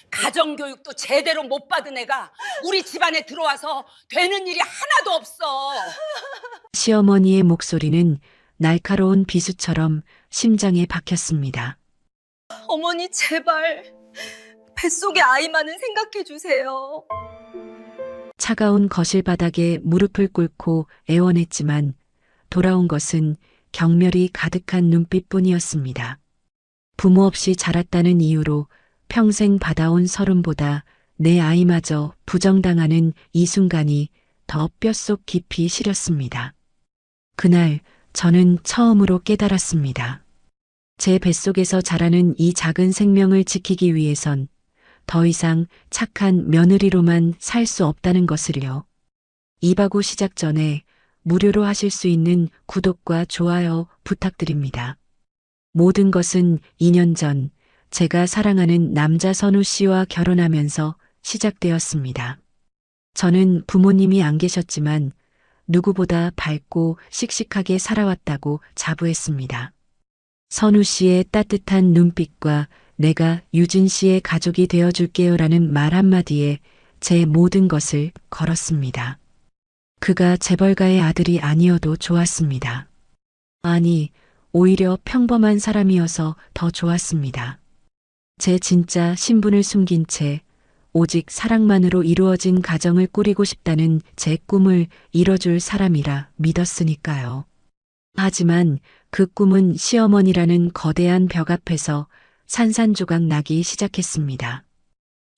가정교육도 제대로 못 받은 애가 우리 집안에 들어와서 되는 일이 하나도 없어. 시어머니의 목소리는 날카로운 비수처럼 심장에 박혔습니다. 어머니 제발 뱃속의 아이만은 생각해 주세요. 차가운 거실 바닥에 무릎을 꿇고 애원했지만 돌아온 것은 경멸이 가득한 눈빛뿐이었습니다. 부모 없이 자랐다는 이유로 평생 받아온 서름보다 내 아이마저 부정당하는 이 순간이 더 뼛속 깊이 시렸습니다. 그날 저는 처음으로 깨달았습니다. 제 뱃속에서 자라는 이 작은 생명을 지키기 위해선 더 이상 착한 며느리로만 살 수 없다는 것을요. 이바구 시작 전에 무료로 하실 수 있는 구독과 좋아요 부탁드립니다. 모든 것은 2년 전 제가 사랑하는 남자 선우 씨와 결혼하면서 시작되었습니다. 저는 부모님이 안 계셨지만 누구보다 밝고 씩씩하게 살아왔다고 자부했습니다. 선우 씨의 따뜻한 눈빛과 내가 유진 씨의 가족이 되어줄게요라는 말 한마디에 제 모든 것을 걸었습니다. 그가 재벌가의 아들이 아니어도 좋았습니다. 아니, 오히려 평범한 사람이어서 더 좋았습니다. 제 진짜 신분을 숨긴 채 오직 사랑만으로 이루어진 가정을 꾸리고 싶다는 제 꿈을 이뤄줄 사람이라 믿었으니까요. 하지만 그 꿈은 시어머니라는 거대한 벽 앞에서 산산조각 나기 시작했습니다.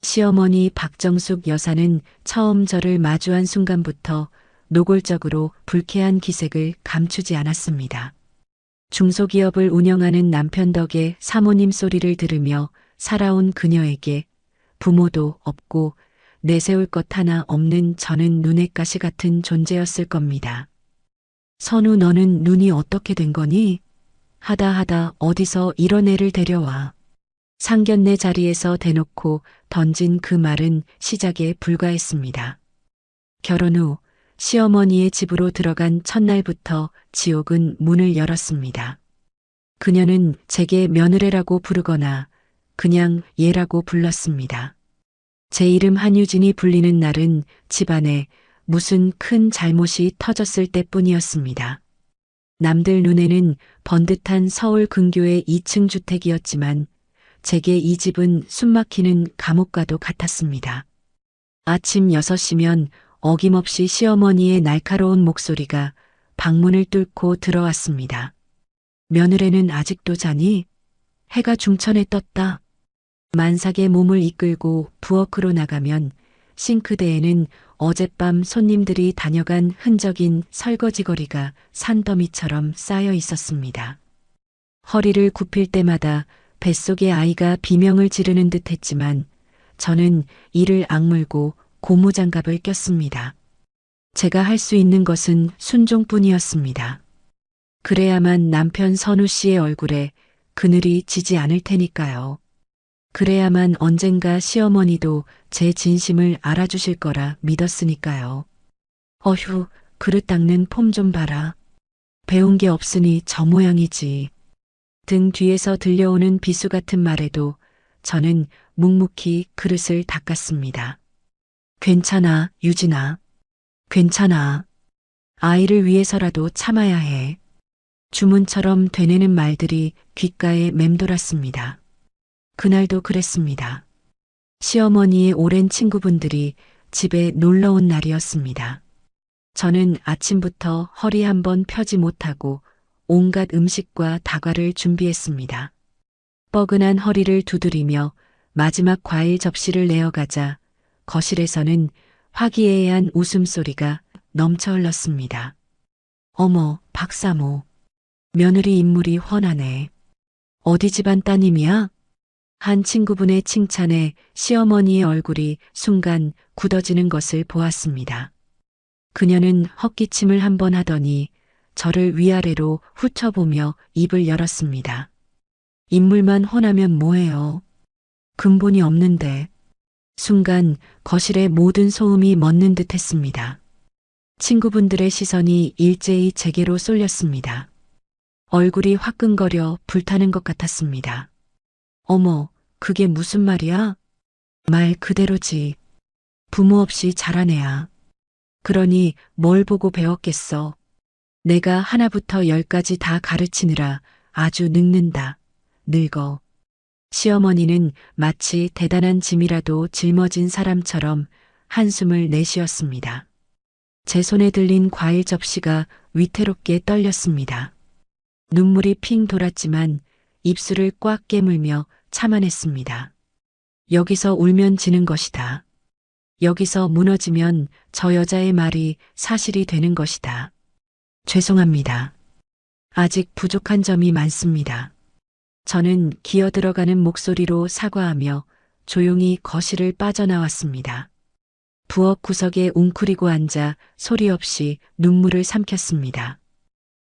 시어머니 박정숙 여사는 처음 저를 마주한 순간부터 노골적으로 불쾌한 기색을 감추지 않았습니다. 중소기업을 운영하는 남편 덕에 사모님 소리를 들으며 살아온 그녀에게 부모도 없고 내세울 것 하나 없는 저는 눈엣 가시 같은 존재였을 겁니다. 선우, 너는 눈이 어떻게 된 거니? 하다 어디서 이런 애를 데려와. 상견례 자리에서 대놓고 던진 그 말은 시작에 불과했습니다. 결혼 후 시어머니의 집으로 들어간 첫날부터 지옥은 문을 열었습니다. 그녀는 제게 며느리라고 부르거나 그냥 얘라고 불렀습니다. 제 이름 한유진이 불리는 날은 집안에 무슨 큰 잘못이 터졌을 때뿐이었습니다. 남들 눈에는 번듯한 서울 근교의 2층 주택이었지만 제게 이 집은 숨막히는 감옥과도 같았습니다. 아침 6시면 어김없이 시어머니의 날카로운 목소리가 방문을 뚫고 들어왔습니다. 며느리는 아직도 자니? 해가 중천에 떴다. 만삭의 몸을 이끌고 부엌으로 나가면 싱크대에는 어젯밤 손님들이 다녀간 흔적인 설거지거리가 산더미처럼 쌓여 있었습니다. 허리를 굽힐 때마다 뱃속의 아이가 비명을 지르는 듯 했지만 저는 이를 악물고 고무장갑을 꼈습니다. 제가 할 수 있는 것은 순종뿐이었습니다. 그래야만 남편 선우 씨의 얼굴에 그늘이 지지 않을 테니까요. 그래야만 언젠가 시어머니도 제 진심을 알아주실 거라 믿었으니까요. 어휴, 그릇 닦는 폼 좀 봐라. 배운 게 없으니 저 모양이지. 등 뒤에서 들려오는 비수 같은 말에도 저는 묵묵히 그릇을 닦았습니다. 괜찮아, 유진아. 괜찮아. 아이를 위해서라도 참아야 해. 주문처럼 되뇌는 말들이 귓가에 맴돌았습니다. 그날도 그랬습니다. 시어머니의 오랜 친구분들이 집에 놀러 온 날이었습니다. 저는 아침부터 허리 한번 펴지 못하고 온갖 음식과 다과를 준비했습니다. 뻐근한 허리를 두드리며 마지막 과일 접시를 내어가자 거실에서는 화기애애한 웃음소리가 넘쳐 흘렀습니다. 어머, 박사모. 며느리 인물이 훤하네. 어디 집안 따님이야? 한 친구분의 칭찬에 시어머니의 얼굴이 순간 굳어지는 것을 보았습니다. 그녀는 헛기침을 한번 하더니 저를 위아래로 훑어보며 입을 열었습니다. 인물만 훤하면 뭐해요? 근본이 없는데. 순간 거실의 모든 소음이 멎는 듯 했습니다. 친구분들의 시선이 일제히 제게로 쏠렸습니다. 얼굴이 화끈거려 불타는 것 같았습니다. 어머, 그게 무슨 말이야? 말 그대로지. 부모 없이 자란 애야. 그러니 뭘 보고 배웠겠어. 내가 하나부터 열까지 다 가르치느라 아주 늙는다. 늙어. 시어머니는 마치 대단한 짐이라도 짊어진 사람처럼 한숨을 내쉬었습니다. 제 손에 들린 과일 접시가 위태롭게 떨렸습니다. 눈물이 핑 돌았지만 입술을 꽉 깨물며 참아냈습니다. 여기서 울면 지는 것이다. 여기서 무너지면 저 여자의 말이 사실이 되는 것이다. 죄송합니다. 아직 부족한 점이 많습니다. 저는 기어들어가는 목소리로 사과하며 조용히 거실을 빠져나왔습니다. 부엌 구석에 웅크리고 앉아 소리 없이 눈물을 삼켰습니다.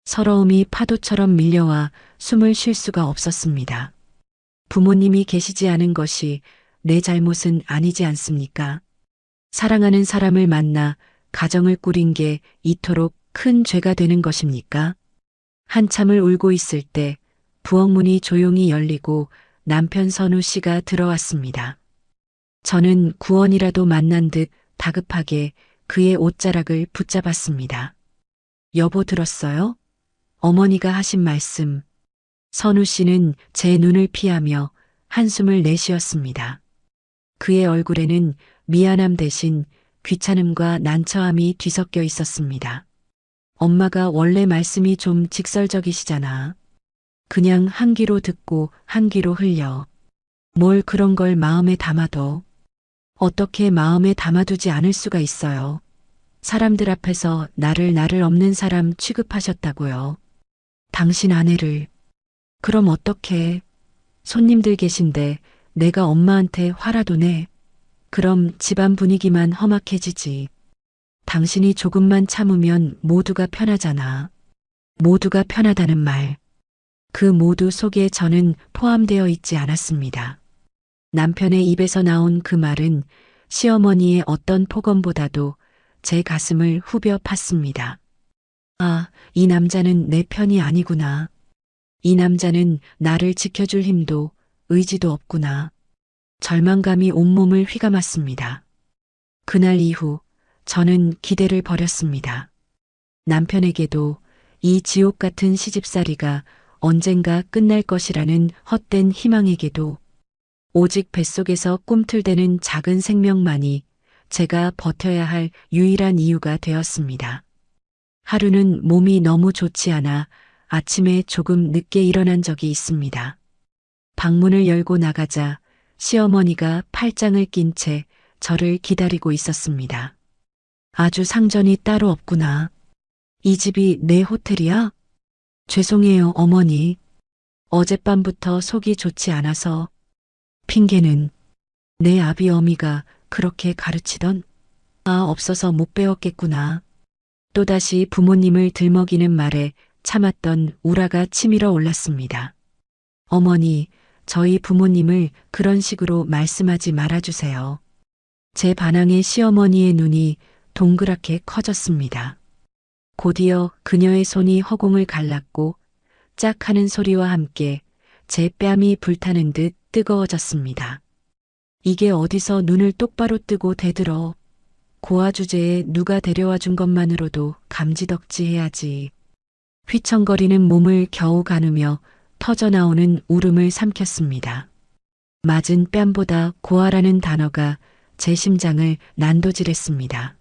서러움이 파도처럼 밀려와 숨을 쉴 수가 없었습니다. 부모님이 계시지 않은 것이 내 잘못은 아니지 않습니까? 사랑하는 사람을 만나 가정을 꾸린 게 이토록 큰 죄가 되는 것입니까? 한참을 울고 있을 때 부엌 문이 조용히 열리고 남편 선우 씨가 들어왔습니다. 저는 구원이라도 만난 듯 다급하게 그의 옷자락을 붙잡았습니다. 여보 들었어요? 어머니가 하신 말씀. 선우 씨는 제 눈을 피하며 한숨을 내쉬었습니다. 그의 얼굴에는 미안함 대신 귀찮음과 난처함이 뒤섞여 있었습니다. 엄마가 원래 말씀이 좀 직설적이시잖아. 그냥 한 귀로 듣고 한 귀로 흘려. 뭘 그런 걸 마음에 담아둬. 어떻게 마음에 담아두지 않을 수가 있어요. 사람들 앞에서 나를 없는 사람 취급하셨다고요. 당신 아내를. 그럼 어떡해. 손님들 계신데 내가 엄마한테 화라도 내. 그럼 집안 분위기만 험악해지지. 당신이 조금만 참으면 모두가 편하잖아. 모두가 편하다는 말. 그 모두 속에 저는 포함되어 있지 않았습니다. 남편의 입에서 나온 그 말은 시어머니의 어떤 폭언보다도 제 가슴을 후벼 팠습니다. 아, 이 남자는 내 편이 아니구나. 이 남자는 나를 지켜줄 힘도 의지도 없구나. 절망감이 온몸을 휘감았습니다. 그날 이후 저는 기대를 버렸습니다. 남편에게도 이 지옥 같은 시집살이가 언젠가 끝날 것이라는 헛된 희망에게도 오직 뱃속에서 꿈틀대는 작은 생명만이 제가 버텨야 할 유일한 이유가 되었습니다. 하루는 몸이 너무 좋지 않아 아침에 조금 늦게 일어난 적이 있습니다. 방문을 열고 나가자 시어머니가 팔짱을 낀 채 저를 기다리고 있었습니다. 아주 상전이 따로 없구나. 이 집이 내 호텔이야? 죄송해요, 어머니. 어젯밤부터 속이 좋지 않아서. 핑계는 내 아비 어미가 그렇게 가르치던 없어서 못 배웠겠구나. 또다시 부모님을 들먹이는 말에 참았던 우라가 치밀어 올랐습니다. 어머니, 저희 부모님을 그런 식으로 말씀하지 말아주세요. 제 반항에 시어머니의 눈이 동그랗게 커졌습니다. 곧이어 그녀의 손이 허공을 갈랐고 짝 하는 소리와 함께 제 뺨이 불타는 듯 뜨거워졌습니다. 이게 어디서 눈을 똑바로 뜨고 대들어. 고아 주제에 누가 데려와 준 것만으로도 감지덕지해야지. 휘청거리는 몸을 겨우 가누며 터져나오는 울음을 삼켰습니다. 맞은 뺨보다 고아라는 단어가 제 심장을 난도질했습니다.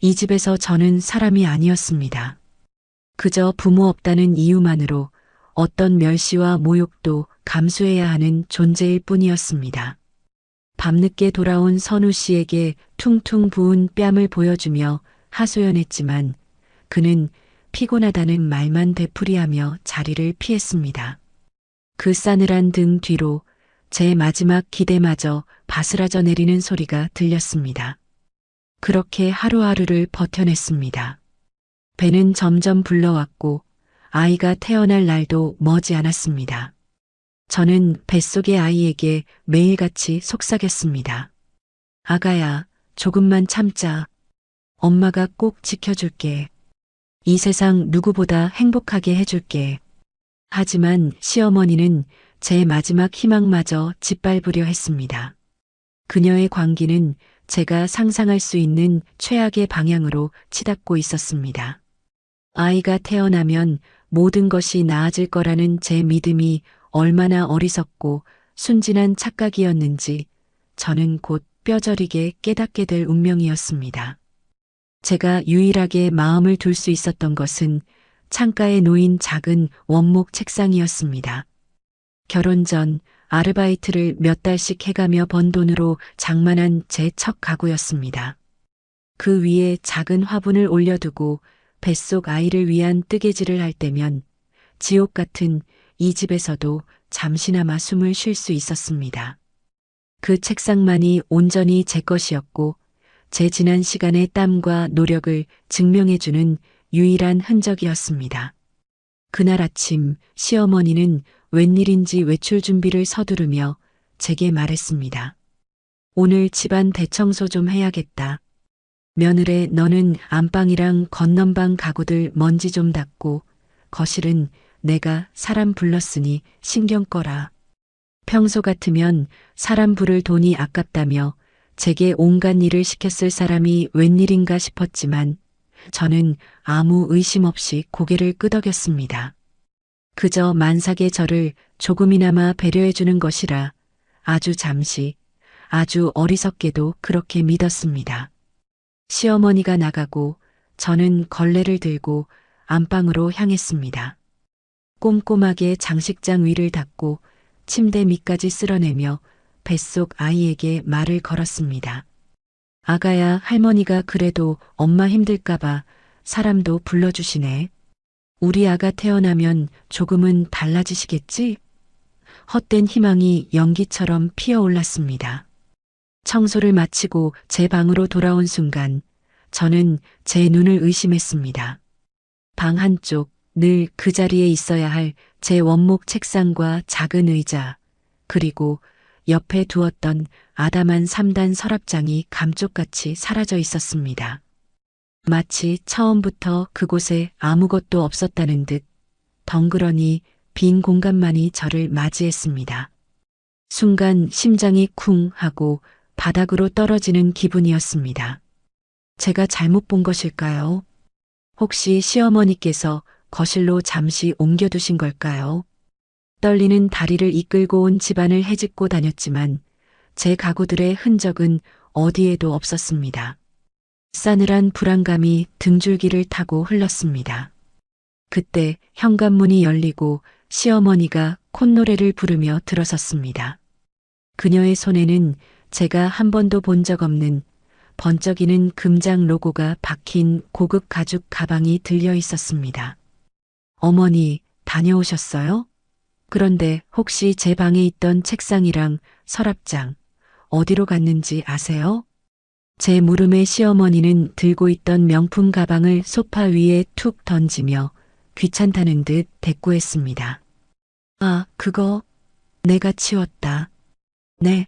이 집에서 저는 사람이 아니었습니다. 그저 부모 없다는 이유만으로 어떤 멸시와 모욕도 감수해야 하는 존재일 뿐이었습니다. 밤늦게 돌아온 선우 씨에게 퉁퉁 부은 뺨을 보여주며 하소연했지만 그는 피곤하다는 말만 되풀이하며 자리를 피했습니다. 그 싸늘한 등 뒤로 제 마지막 기대마저 바스라져 내리는 소리가 들렸습니다. 그렇게 하루하루를 버텨냈습니다. 배는 점점 불러왔고 아이가 태어날 날도 머지 않았습니다. 저는 뱃속의 아이에게 매일같이 속삭였습니다. 아가야, 조금만 참자. 엄마가 꼭 지켜줄게. 이 세상 누구보다 행복하게 해줄게. 하지만 시어머니는 제 마지막 희망마저 짓밟으려 했습니다. 그녀의 광기는 제가 상상할 수 있는 최악의 방향으로 치닫고 있었습니다. 아이가 태어나면 모든 것이 나아질 거라는 제 믿음이 얼마나 어리석고 순진한 착각이었는지 저는 곧 뼈저리게 깨닫게 될 운명이었습니다. 제가 유일하게 마음을 둘 수 있었던 것은 창가에 놓인 작은 원목 책상이었습니다. 결혼 전 아르바이트를 몇 달씩 해가며 번 돈으로 장만한 제 첫 가구였습니다. 그 위에 작은 화분을 올려두고 뱃속 아이를 위한 뜨개질을 할 때면 지옥 같은 이 집에서도 잠시나마 숨을 쉴 수 있었습니다. 그 책상만이 온전히 제 것이었고 제 지난 시간의 땀과 노력을 증명해주는 유일한 흔적이었습니다. 그날 아침 시어머니는 웬일인지 외출 준비를 서두르며 제게 말했습니다. 오늘 집안 대청소 좀 해야겠다. 며느래 너는 안방이랑 건넌방 가구들 먼지 좀 닦고 거실은 내가 사람 불렀으니 신경 꺼라. 평소 같으면 사람 부를 돈이 아깝다며 제게 온갖 일을 시켰을 사람이 웬일인가 싶었지만 저는 아무 의심 없이 고개를 끄덕였습니다. 그저 만삭의 저를 조금이나마 배려해주는 것이라 아주 잠시, 아주 어리석게도 그렇게 믿었습니다. 시어머니가 나가고 저는 걸레를 들고 안방으로 향했습니다. 꼼꼼하게 장식장 위를 닦고 침대 밑까지 쓸어내며 뱃속 아이에게 말을 걸었습니다. 아가야, 할머니가 그래도 엄마 힘들까봐 사람도 불러주시네. 우리 아가 태어나면 조금은 달라지시겠지? 헛된 희망이 연기처럼 피어올랐습니다. 청소를 마치고 제 방으로 돌아온 순간 저는 제 눈을 의심했습니다. 방 한쪽 늘 그 자리에 있어야 할 제 원목 책상과 작은 의자, 그리고 옆에 두었던 아담한 3단 서랍장이 감쪽같이 사라져 있었습니다. 마치 처음부터 그곳에 아무것도 없었다는 듯 덩그러니 빈 공간만이 저를 맞이했습니다. 순간 심장이 쿵 하고 바닥으로 떨어지는 기분이었습니다. 제가 잘못 본 것일까요? 혹시 시어머니께서 거실로 잠시 옮겨두신 걸까요? 떨리는 다리를 이끌고 온 집안을 헤집고 다녔지만 제 가구들의 흔적은 어디에도 없었습니다. 싸늘한 불안감이 등줄기를 타고 흘렀습니다. 그때 현관문이 열리고 시어머니가 콧노래를 부르며 들어섰습니다. 그녀의 손에는 제가 한 번도 본 적 없는 번쩍이는 금장 로고가 박힌 고급 가죽 가방이 들려 있었습니다. 어머니, 다녀오셨어요? 그런데 혹시 제 방에 있던 책상이랑 서랍장 어디로 갔는지 아세요? 제 물음에 시어머니는 들고 있던 명품 가방을 소파 위에 툭 던지며 귀찮다는 듯 대꾸했습니다. 아, 그거 내가 치웠다. 네,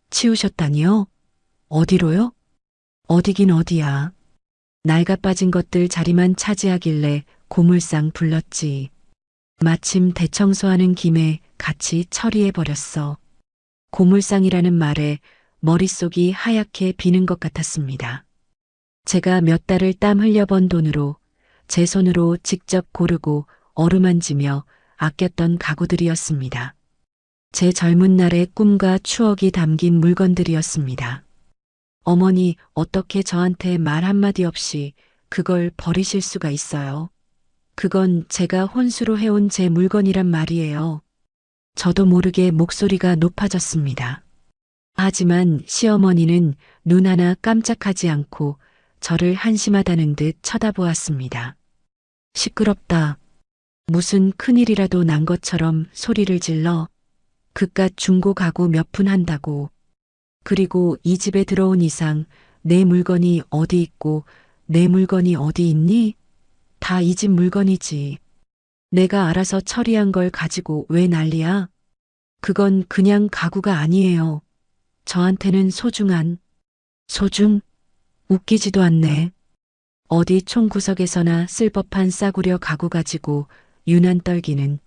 치우셨다니요? 어디로요? 어디긴 어디야. 낡아 빠진 것들 자리만 차지하길래 고물상 불렀지. 마침 대청소하는 김에 같이 처리해버렸어. 고물상이라는 말에 머릿속이 하얗게 비는 것 같았습니다. 제가 몇 달을 땀 흘려번 돈으로 제 손으로 직접 고르고 어루만지며 아꼈던 가구들이었습니다. 제 젊은 날의 꿈과 추억이 담긴 물건들이었습니다. 어머니, 어떻게 저한테 말 한마디 없이 그걸 버리실 수가 있어요? 그건 제가 혼수로 해온 제 물건이란 말이에요. 저도 모르게 목소리가 높아졌습니다. 하지만 시어머니는 눈 하나 깜짝하지 않고 저를 한심하다는 듯 쳐다보았습니다. 시끄럽다. 무슨 큰일이라도 난 것처럼 소리를 질러 그깟 중고 가구 몇 푼 한다고. 그리고 이 집에 들어온 이상 내 물건이 어디 있고 내 물건이 어디 있니? 다 이 집 물건이지. 내가 알아서 처리한 걸 가지고 왜 난리야? 그건 그냥 가구가 아니에요. 저한테는 소중한. 소중? 웃기지도 않네. 어디 총구석에서나 쓸 법한 싸구려 가구 가지고 유난 떨기는.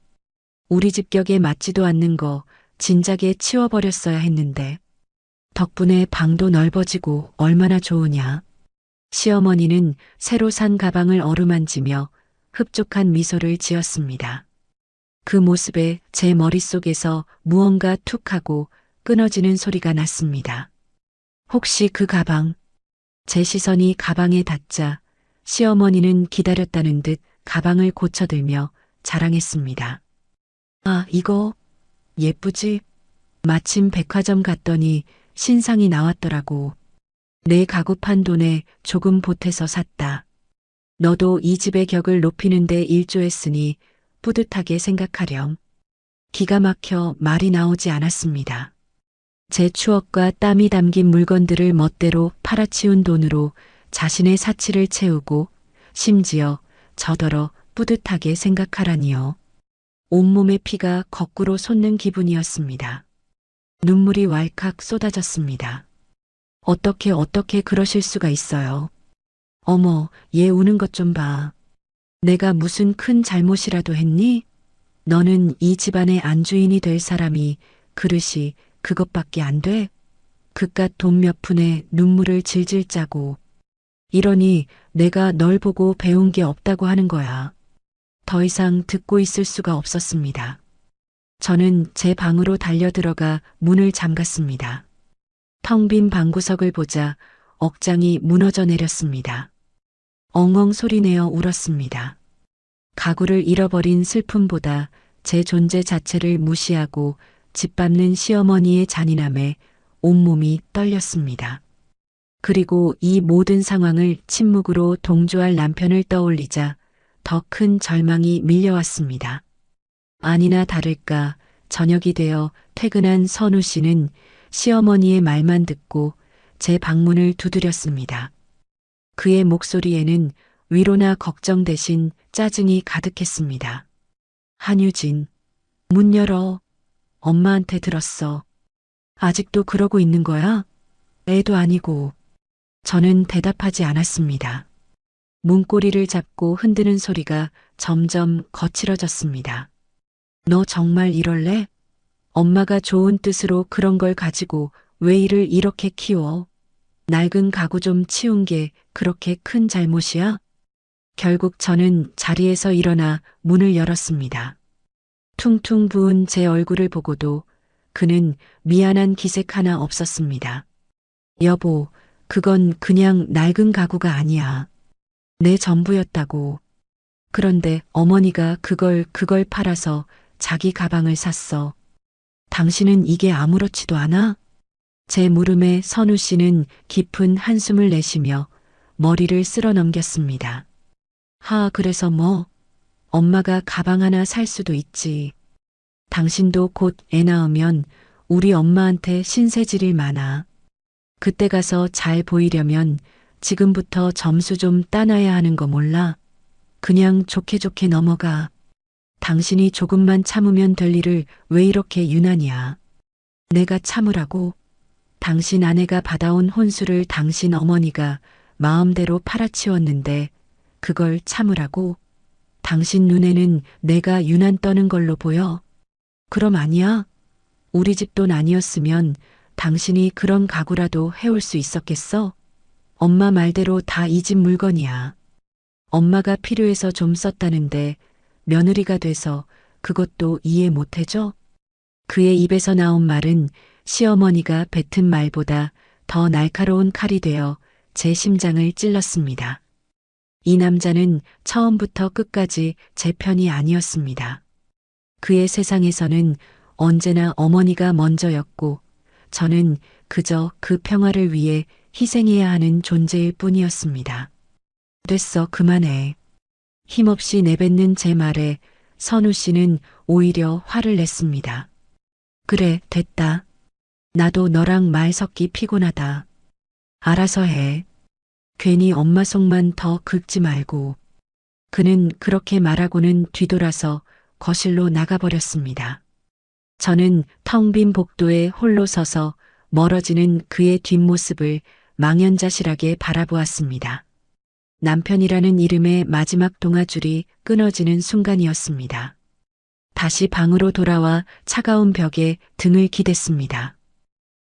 우리 집 격에 맞지도 않는 거 진작에 치워버렸어야 했는데. 덕분에 방도 넓어지고 얼마나 좋으냐. 시어머니는 새로 산 가방을 어루만지며 흡족한 미소를 지었습니다. 그 모습에 제 머릿속에서 무언가 툭 하고 끊어지는 소리가 났습니다. 혹시 그 가방? 제 시선이 가방에 닿자 시어머니는 기다렸다는 듯 가방을 고쳐들며 자랑했습니다. 아, 이거 예쁘지? 마침 백화점 갔더니 신상이 나왔더라고. 내 가구판 돈에 조금 보태서 샀다. 너도 이 집의 격을 높이는 데 일조했으니 뿌듯하게 생각하렴. 기가 막혀 말이 나오지 않았습니다. 제 추억과 땀이 담긴 물건들을 멋대로 팔아치운 돈으로 자신의 사치를 채우고 심지어 저더러 뿌듯하게 생각하라니요. 온몸의 피가 거꾸로 솟는 기분이었습니다. 눈물이 왈칵 쏟아졌습니다. 어떻게 그러실 수가 있어요. 어머, 얘 우는 것 좀 봐. 내가 무슨 큰 잘못이라도 했니? 너는 이 집안의 안주인이 될 사람이 그릇이 그것밖에 안 돼? 그깟 돈 몇 푼에 눈물을 질질 짜고. 이러니 내가 널 보고 배운 게 없다고 하는 거야. 더 이상 듣고 있을 수가 없었습니다. 저는 제 방으로 달려들어가 문을 잠갔습니다. 텅 빈 방구석을 보자 억장이 무너져 내렸습니다. 엉엉 소리내어 울었습니다. 가구를 잃어버린 슬픔보다 제 존재 자체를 무시하고 짓밟는 시어머니의 잔인함에 온몸이 떨렸습니다. 그리고 이 모든 상황을 침묵으로 동조할 남편을 떠올리자 더 큰 절망이 밀려왔습니다. 아니나 다를까 저녁이 되어 퇴근한 선우 씨는 시어머니의 말만 듣고 제 방문을 두드렸습니다. 그의 목소리에는 위로나 걱정 대신 짜증이 가득했습니다. 한유진, 문 열어. 엄마한테 들었어. 아직도 그러고 있는 거야? 애도 아니고. 저는 대답하지 않았습니다. 문고리를 잡고 흔드는 소리가 점점 거칠어졌습니다. 너 정말 이럴래? 엄마가 좋은 뜻으로 그런 걸 가지고 왜 이를 이렇게 키워? 낡은 가구 좀 치운 게 그렇게 큰 잘못이야? 결국 저는 자리에서 일어나 문을 열었습니다. 퉁퉁 부은 제 얼굴을 보고도 그는 미안한 기색 하나 없었습니다. 여보, 그건 그냥 낡은 가구가 아니야. 내 전부였다고. 그런데 어머니가 그걸 팔아서 자기 가방을 샀어. 당신은 이게 아무렇지도 않아? 제 물음에 선우 씨는 깊은 한숨을 내쉬며 머리를 쓸어 넘겼습니다. 그래서 뭐? 엄마가 가방 하나 살 수도 있지. 당신도 곧 애 낳으면 우리 엄마한테 신세질이 많아. 그때 가서 잘 보이려면 지금부터 점수 좀 따놔야 하는 거 몰라? 그냥 좋게 넘어가. 당신이 조금만 참으면 될 일을 왜 이렇게 유난이야? 내가 참으라고? 당신 아내가 받아온 혼수를 당신 어머니가 마음대로 팔아치웠는데 그걸 참으라고? 당신 눈에는 내가 유난 떠는 걸로 보여? 그럼 아니야? 우리 집 돈 아니었으면 당신이 그런 가구라도 해올 수 있었겠어? 엄마 말대로 다 이 집 물건이야. 엄마가 필요해서 좀 썼다는데 며느리가 돼서 그것도 이해 못 해줘? 그의 입에서 나온 말은 시어머니가 뱉은 말보다 더 날카로운 칼이 되어 제 심장을 찔렀습니다. 이 남자는 처음부터 끝까지 제 편이 아니었습니다. 그의 세상에서는 언제나 어머니가 먼저였고 저는 그저 그 평화를 위해 희생해야 하는 존재일 뿐이었습니다. 됐어, 그만해. 힘없이 내뱉는 제 말에 선우 씨는 오히려 화를 냈습니다. 그래, 됐다. 나도 너랑 말 섞기 피곤하다. 알아서 해. 괜히 엄마 속만 더 긁지 말고. 그는 그렇게 말하고는 뒤돌아서 거실로 나가버렸습니다. 저는 텅 빈 복도에 홀로 서서 멀어지는 그의 뒷모습을 망연자실하게 바라보았습니다. 남편이라는 이름의 마지막 동아줄이 끊어지는 순간이었습니다. 다시 방으로 돌아와 차가운 벽에 등을 기댔습니다.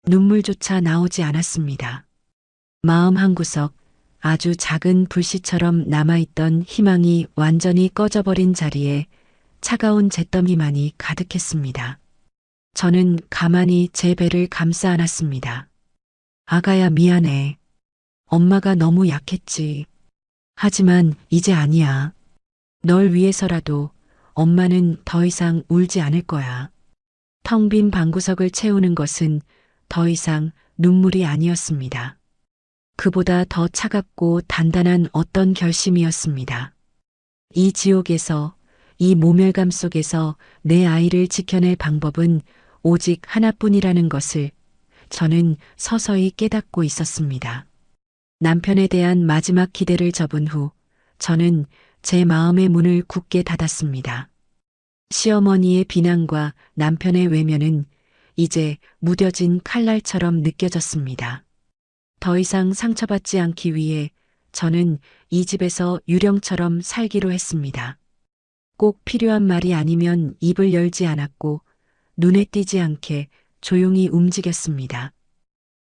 눈물조차 나오지 않았습니다. 마음 한구석, 아주 작은 불씨처럼 남아있던 희망이 완전히 꺼져버린 자리에 차가운 잿더미만이 가득했습니다. 저는 가만히 제 배를 감싸 안았습니다. 아가야, 미안해. 엄마가 너무 약했지. 하지만 이제 아니야. 널 위해서라도 엄마는 더 이상 울지 않을 거야. 텅 빈 방구석을 채우는 것은 더 이상 눈물이 아니었습니다. 그보다 더 차갑고 단단한 어떤 결심이었습니다. 이 지옥에서, 이 모멸감 속에서 내 아이를 지켜낼 방법은 오직 하나뿐이라는 것을 저는 서서히 깨닫고 있었습니다. 남편에 대한 마지막 기대를 접은 후 저는 제 마음의 문을 굳게 닫았습니다. 시어머니의 비난과 남편의 외면은 이제 무뎌진 칼날처럼 느껴졌습니다. 더 이상 상처받지 않기 위해 저는 이 집에서 유령처럼 살기로 했습니다. 꼭 필요한 말이 아니면 입을 열지 않았고 눈에 띄지 않게 조용히 움직였습니다.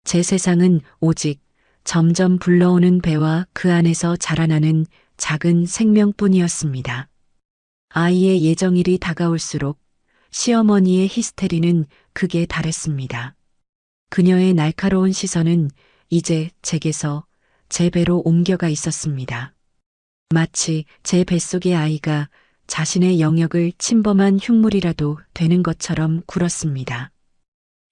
제 세상은 오직 점점 불러오는 배와 그 안에서 자라나는 작은 생명뿐이었습니다. 아이의 예정일이 다가올수록 시어머니의 히스테리는 극에 달했습니다. 그녀의 날카로운 시선은 이제 제게서 제 배로 옮겨가 있었습니다. 마치 제 뱃속의 아이가 자신의 영역을 침범한 흉물이라도 되는 것처럼 굴었습니다.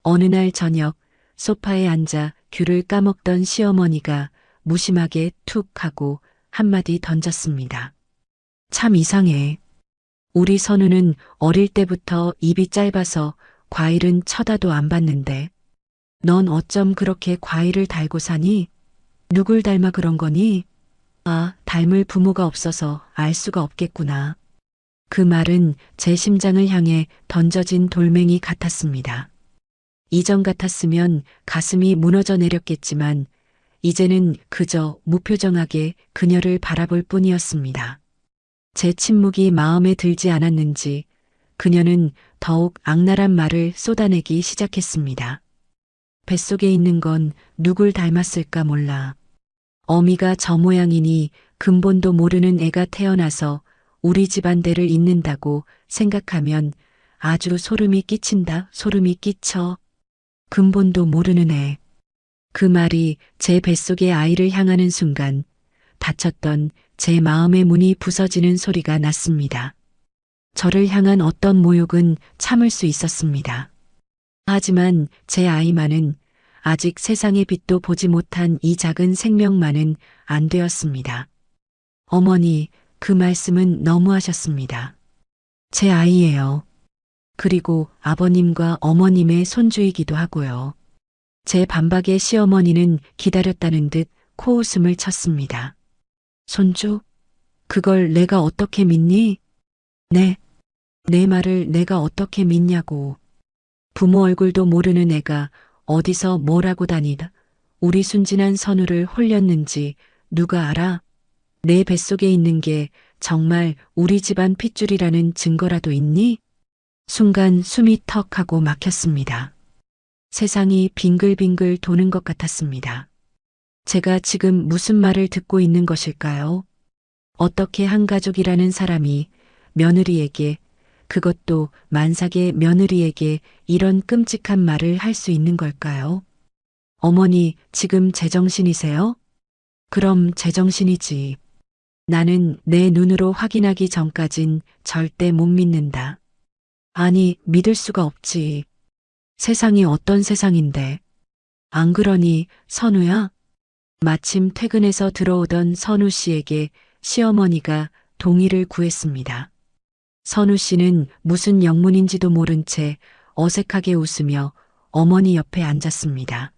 어느 날 저녁 소파에 앉아 귤을 까먹던 시어머니가 무심하게 툭 하고 한마디 던졌습니다. 참 이상해. 우리 선우는 어릴 때부터 입이 짧아서 과일은 쳐다도 안 봤는데 넌 어쩜 그렇게 과일을 달고 사니? 누굴 닮아 그런 거니? 아, 닮을 부모가 없어서 알 수가 없겠구나. 그 말은 제 심장을 향해 던져진 돌멩이 같았습니다. 이전 같았으면 가슴이 무너져 내렸겠지만 이제는 그저 무표정하게 그녀를 바라볼 뿐이었습니다. 제 침묵이 마음에 들지 않았는지 그녀는 더욱 악랄한 말을 쏟아내기 시작했습니다. 뱃속에 있는 건 누굴 닮았을까 몰라. 어미가 저 모양이니 근본도 모르는 애가 태어나서 우리 집안 대를 잇는다고 생각하면 아주 소름이 끼친다, 소름이 끼쳐. 근본도 모르는 애. 그 말이 제 뱃속의 아이를 향하는 순간 닫혔던 제 마음의 문이 부서지는 소리가 났습니다. 저를 향한 어떤 모욕은 참을 수 있었습니다. 하지만 제 아이만은 아직 세상의 빛도 보지 못한 이 작은 생명만은 안 되었습니다. 어머니, 그 말씀은 너무하셨습니다. 제 아이예요. 그리고 아버님과 어머님의 손주이기도 하고요. 제 반박에 시어머니는 기다렸다는 듯 코웃음을 쳤습니다. 손주? 그걸 내가 어떻게 믿니? 네. 내 말을 내가 어떻게 믿냐고. 부모 얼굴도 모르는 애가 어디서 뭐라고 다니다 우리 순진한 선우를 홀렸는지 누가 알아? 내 뱃속에 있는 게 정말 우리 집안 핏줄이라는 증거라도 있니? 순간 숨이 턱 하고 막혔습니다. 세상이 빙글빙글 도는 것 같았습니다. 제가 지금 무슨 말을 듣고 있는 것일까요? 어떻게 한 가족이라는 사람이 며느리에게, 그것도 만삭의 며느리에게 이런 끔찍한 말을 할 수 있는 걸까요? 어머니, 지금 제정신이세요? 그럼 제정신이지. 나는 내 눈으로 확인하기 전까진 절대 못 믿는다. 아니, 믿을 수가 없지. 세상이 어떤 세상인데. 안 그러니, 선우야? 마침 퇴근해서 들어오던 선우 씨에게 시어머니가 동의를 구했습니다. 선우 씨는 무슨 영문인지도 모른 채 어색하게 웃으며 어머니 옆에 앉았습니다.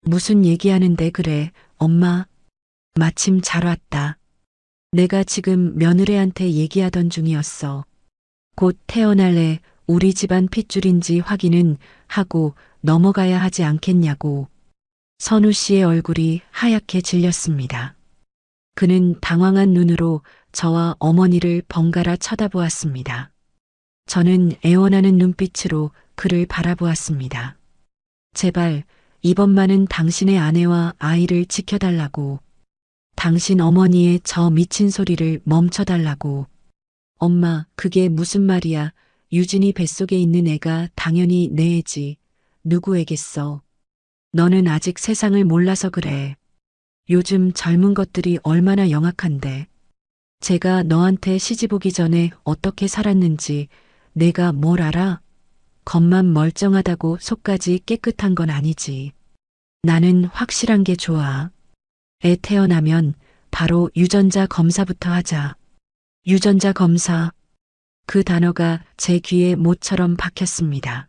무슨 얘기하는데 그래, 엄마? 마침 잘 왔다. 내가 지금 며느리한테 얘기하던 중이었어. 곧 태어날 애 우리 집안 핏줄인지 확인은 하고 넘어가야 하지 않겠냐고. 선우 씨의 얼굴이 하얗게 질렸습니다. 그는 당황한 눈으로 저와 어머니를 번갈아 쳐다보았습니다. 저는 애원하는 눈빛으로 그를 바라보았습니다. 제발 이번만은 당신의 아내와 아이를 지켜달라고. 당신 어머니의 저 미친 소리를 멈춰달라고. 엄마, 그게 무슨 말이야. 유진이 뱃속에 있는 애가 당연히 내 애지. 누구에겠어. 너는 아직 세상을 몰라서 그래. 요즘 젊은 것들이 얼마나 영악한데. 제가 너한테 시집 오기 전에 어떻게 살았는지 내가 뭘 알아? 겉만 멀쩡하다고 속까지 깨끗한 건 아니지. 나는 확실한 게 좋아. 애 태어나면 바로 유전자 검사부터 하자. 유전자 검사. 그 단어가 제 귀에 못처럼 박혔습니다.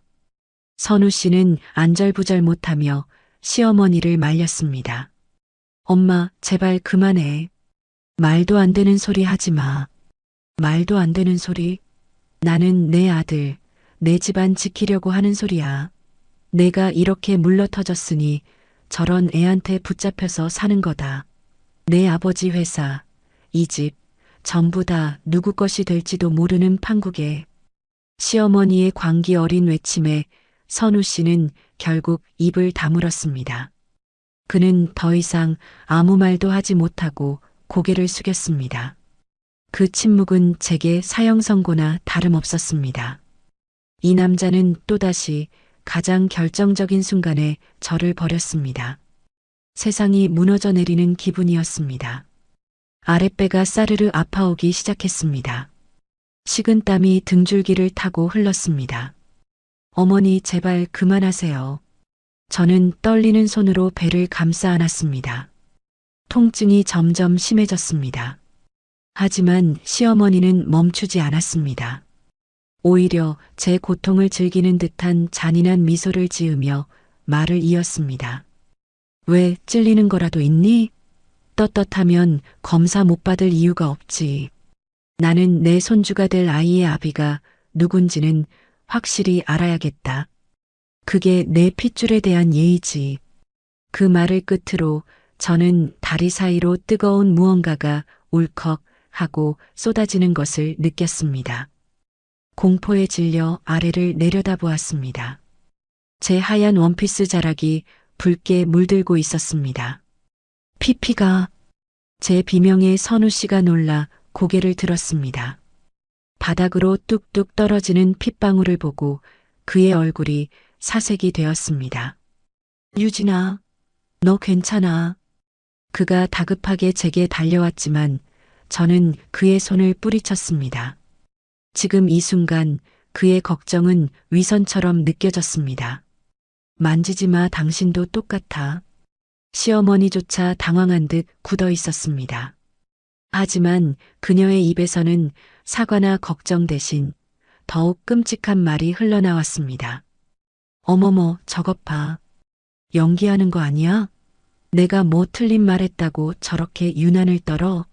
선우 씨는 안절부절 못하며 시어머니를 말렸습니다. 엄마, 제발 그만해. 말도 안 되는 소리 하지 마. 말도 안 되는 소리? 나는 내 아들, 내 집안 지키려고 하는 소리야. 내가 이렇게 물러터졌으니 저런 애한테 붙잡혀서 사는 거다. 내 아버지 회사, 이 집, 전부 다 누구 것이 될지도 모르는 판국에. 시어머니의 광기 어린 외침에 선우 씨는 결국 입을 다물었습니다. 그는 더 이상 아무 말도 하지 못하고 고개를 숙였습니다. 그 침묵은 제게 사형 선고나 다름없었습니다. 이 남자는 또다시 가장 결정적인 순간에 저를 버렸습니다. 세상이 무너져 내리는 기분이었습니다. 아랫배가 싸르르 아파오기 시작했습니다. 식은땀이 등줄기를 타고 흘렀습니다. 어머니, 제발 그만하세요. 저는 떨리는 손으로 배를 감싸 안았습니다. 통증이 점점 심해졌습니다. 하지만 시어머니는 멈추지 않았습니다. 오히려 제 고통을 즐기는 듯한 잔인한 미소를 지으며 말을 이었습니다. 왜 찔리는 거라도 있니? 떳떳하면 검사 못 받을 이유가 없지. 나는 내 손주가 될 아이의 아비가 누군지는 확실히 알아야겠다. 그게 내 핏줄에 대한 예의지. 그 말을 끝으로 저는 다리 사이로 뜨거운 무언가가 울컥 하고 쏟아지는 것을 느꼈습니다. 공포에 질려 아래를 내려다보았습니다. 제 하얀 원피스 자락이 붉게 물들고 있었습니다. 피피가. 제 비명에 선우 씨가 놀라 고개를 들었습니다. 바닥으로 뚝뚝 떨어지는 핏방울을 보고 그의 얼굴이 사색이 되었습니다. 유진아, 너 괜찮아. 그가 다급하게 제게 달려왔지만 저는 그의 손을 뿌리쳤습니다. 지금 이 순간 그의 걱정은 위선처럼 느껴졌습니다. 만지지 마, 당신도 똑같아. 시어머니조차 당황한 듯 굳어 있었습니다. 하지만 그녀의 입에서는 사과나 걱정 대신 더욱 끔찍한 말이 흘러나왔습니다. 어머머, 저것 봐. 연기하는 거 아니야? 내가 뭐 틀린 말 했다고 저렇게 유난을 떨어?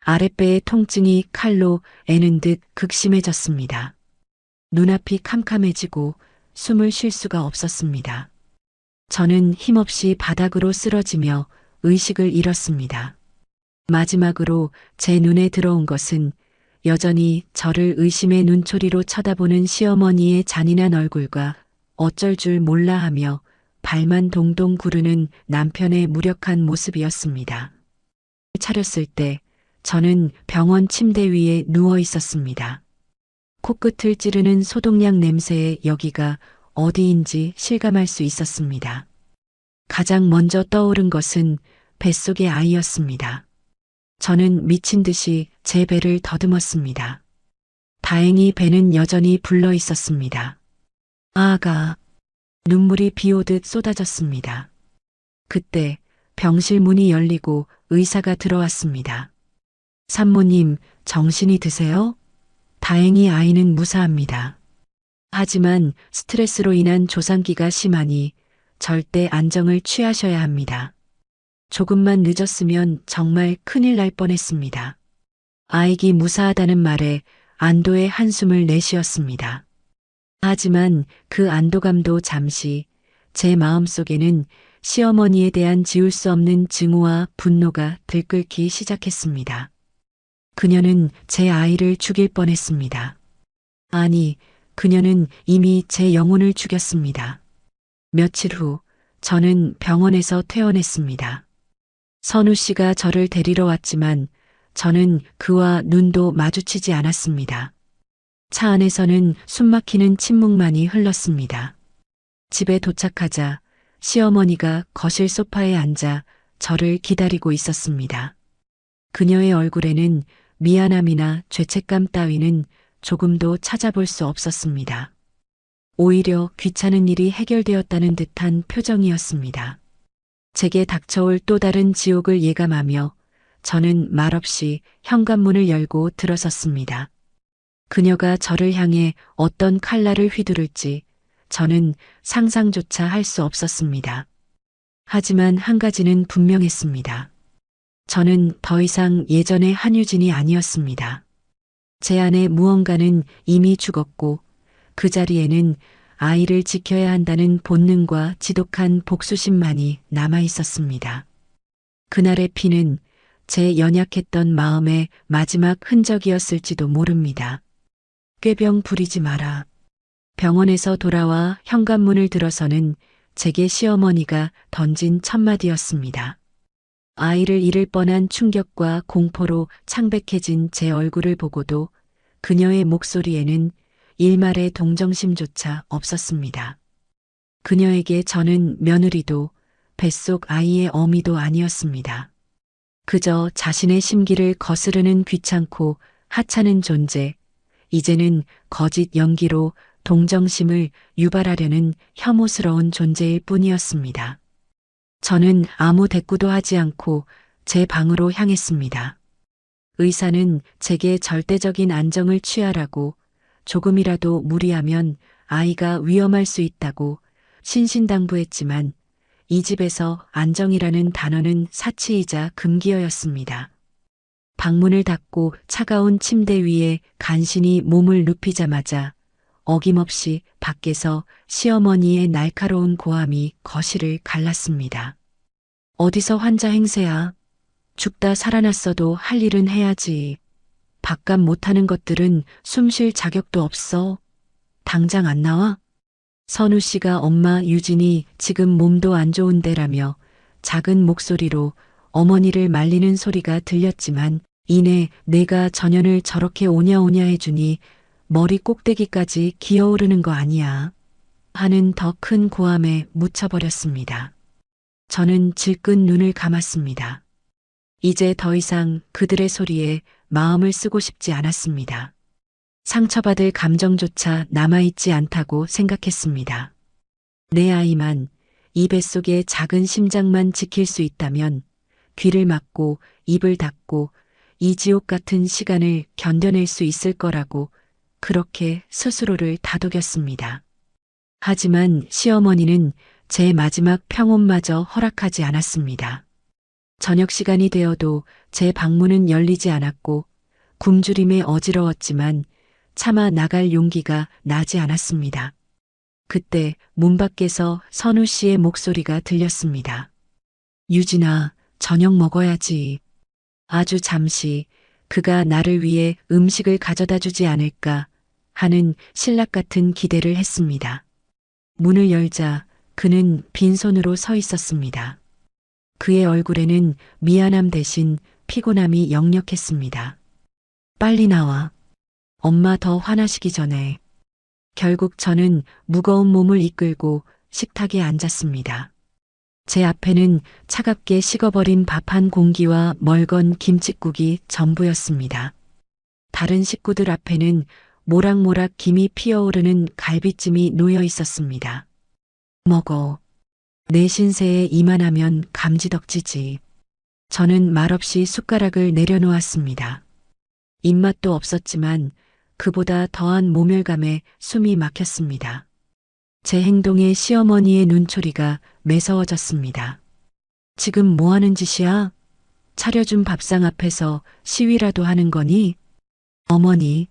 아랫배의 통증이 칼로 애는 듯 극심해졌습니다. 눈앞이 캄캄해지고 숨을 쉴 수가 없었습니다. 저는 힘없이 바닥으로 쓰러지며 의식을 잃었습니다. 마지막으로 제 눈에 들어온 것은 여전히 저를 의심의 눈초리로 쳐다보는 시어머니의 잔인한 얼굴과 어쩔 줄 몰라 하며 발만 동동 구르는 남편의 무력한 모습이었습니다. 차렸을 때 저는 병원 침대 위에 누워 있었습니다. 코끝을 찌르는 소독약 냄새에 여기가 어디인지 실감할 수 있었습니다. 가장 먼저 떠오른 것은 뱃속의 아이였습니다. 저는 미친 듯이 제 배를 더듬었습니다. 다행히 배는 여전히 불러 있었습니다. 아가. 눈물이 비오듯 쏟아졌습니다. 그때 병실 문이 열리고 의사가 들어왔습니다. 산모님, 정신이 드세요? 다행히 아이는 무사합니다. 하지만 스트레스로 인한 조상기가 심하니 절대 안정을 취하셔야 합니다. 조금만 늦었으면 정말 큰일 날 뻔했습니다. 아이기 무사하다는 말에 안도의 한숨을 내쉬었습니다. 하지만 그 안도감도 잠시 제 마음속에는 시어머니에 대한 지울 수 없는 증오와 분노가 들끓기 시작했습니다. 그녀는 제 아이를 죽일 뻔했습니다. 아니, 그녀는 이미 제 영혼을 죽였습니다. 며칠 후 저는 병원에서 퇴원했습니다. 선우 씨가 저를 데리러 왔지만 저는 그와 눈도 마주치지 않았습니다. 차 안에서는 숨막히는 침묵만이 흘렀습니다. 집에 도착하자 시어머니가 거실 소파에 앉아 저를 기다리고 있었습니다. 그녀의 얼굴에는 미안함이나 죄책감 따위는 조금도 찾아볼 수 없었습니다. 오히려 귀찮은 일이 해결되었다는 듯한 표정이었습니다. 제게 닥쳐올 또 다른 지옥을 예감하며 저는 말없이 현관문을 열고 들어섰습니다. 그녀가 저를 향해 어떤 칼날을 휘두를지 저는 상상조차 할 수 없었습니다. 하지만 한 가지는 분명했습니다. 저는 더 이상 예전의 한유진이 아니었습니다. 제 안에 무언가는 이미 죽었고 그 자리에는 아이를 지켜야 한다는 본능과 지독한 복수심만이 남아 있었습니다. 그날의 피는 제 연약했던 마음의 마지막 흔적이었을지도 모릅니다. 꾀병 부리지 마라. 병원에서 돌아와 현관문을 들어서는 제게 시어머니가 던진 첫마디였습니다. 아이를 잃을 뻔한 충격과 공포로 창백해진 제 얼굴을 보고도 그녀의 목소리에는 일말의 동정심조차 없었습니다. 그녀에게 저는 며느리도 뱃속 아이의 어미도 아니었습니다. 그저 자신의 심기를 거스르는 귀찮고 하찮은 존재, 이제는 거짓 연기로 동정심을 유발하려는 혐오스러운 존재일 뿐이었습니다. 저는 아무 대꾸도 하지 않고 제 방으로 향했습니다. 의사는 제게 절대적인 안정을 취하라고 조금이라도 무리하면 아이가 위험할 수 있다고 신신당부했지만 이 집에서 안정이라는 단어는 사치이자 금기어였습니다. 방문을 닫고 차가운 침대 위에 간신히 몸을 눕히자마자 어김없이 밖에서 시어머니의 날카로운 고함이 거실을 갈랐습니다. 어디서 환자 행세야? 죽다 살아났어도 할 일은 해야지. 밥값 못하는 것들은 숨 쉴 자격도 없어. 당장 안 나와? 선우 씨가 엄마 유진이 지금 몸도 안 좋은데라며 작은 목소리로 어머니를 말리는 소리가 들렸지만 이내 내가 전현을 저렇게 오냐오냐 해주니 머리 꼭대기까지 기어오르는 거 아니야 하는 더 큰 고함에 묻혀버렸습니다. 저는 질끈 눈을 감았습니다. 이제 더 이상 그들의 소리에 마음을 쓰고 싶지 않았습니다. 상처받을 감정조차 남아있지 않다고 생각했습니다. 내 아이만, 이 뱃속의 작은 심장만 지킬 수 있다면 귀를 막고 입을 닫고 이 지옥 같은 시간을 견뎌낼 수 있을 거라고 그렇게 스스로를 다독였습니다. 하지만 시어머니는 제 마지막 평온마저 허락하지 않았습니다. 저녁 시간이 되어도 제 방문은 열리지 않았고 굶주림에 어지러웠지만 차마 나갈 용기가 나지 않았습니다. 그때 문 밖에서 선우 씨의 목소리가 들렸습니다. 유진아, 저녁 먹어야지. 아주 잠시 그가 나를 위해 음식을 가져다 주지 않을까 하는 신락 같은 기대를 했습니다. 문을 열자 그는 빈손으로 서 있었습니다. 그의 얼굴에는 미안함 대신 피곤함이 역력했습니다. 빨리 나와. 엄마 더 화나시기 전에. 결국 저는 무거운 몸을 이끌고 식탁에 앉았습니다. 제 앞에는 차갑게 식어버린 밥 한 공기와 멀건 김칫국이 전부였습니다. 다른 식구들 앞에는 모락모락 김이 피어오르는 갈비찜이 놓여 있었습니다. 먹어. 내 신세에 이만하면 감지덕지지. 저는 말없이 숟가락을 내려놓았습니다. 입맛도 없었지만 그보다 더한 모멸감에 숨이 막혔습니다. 제 행동에 시어머니의 눈초리가 매서워졌습니다. 지금 뭐 하는 짓이야? 차려준 밥상 앞에서 시위라도 하는 거니? 어머니,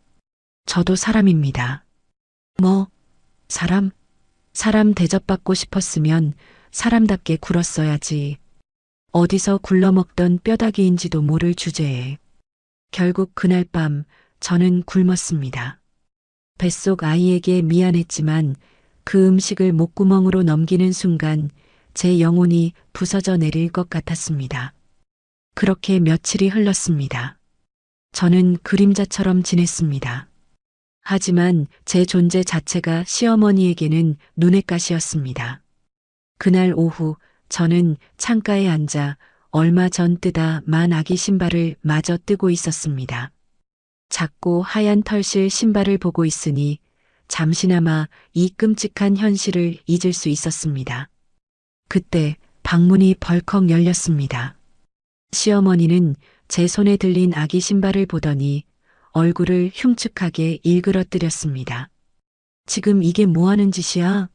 저도 사람입니다. 뭐, 사람? 사람 대접받고 싶었으면 사람답게 굴었어야지. 어디서 굴러먹던 뼈다귀인지도 모를 주제에. 결국 그날 밤 저는 굶었습니다. 뱃속 아이에게 미안했지만 그 음식을 목구멍으로 넘기는 순간 제 영혼이 부서져 내릴 것 같았습니다. 그렇게 며칠이 흘렀습니다. 저는 그림자처럼 지냈습니다. 하지만 제 존재 자체가 시어머니에게는 눈엣 가시였습니다. 그날 오후 저는 창가에 앉아 얼마 전 뜨다 만 아기 신발을 마저 뜨고 있었습니다. 작고 하얀 털실 신발을 보고 있으니 잠시나마 이 끔찍한 현실을 잊을 수 있었습니다. 그때 방문이 벌컥 열렸습니다. 시어머니는 제 손에 들린 아기 신발을 보더니 얼굴을 흉측하게 일그러뜨렸습니다. 지금 이게 뭐 하는 짓이야?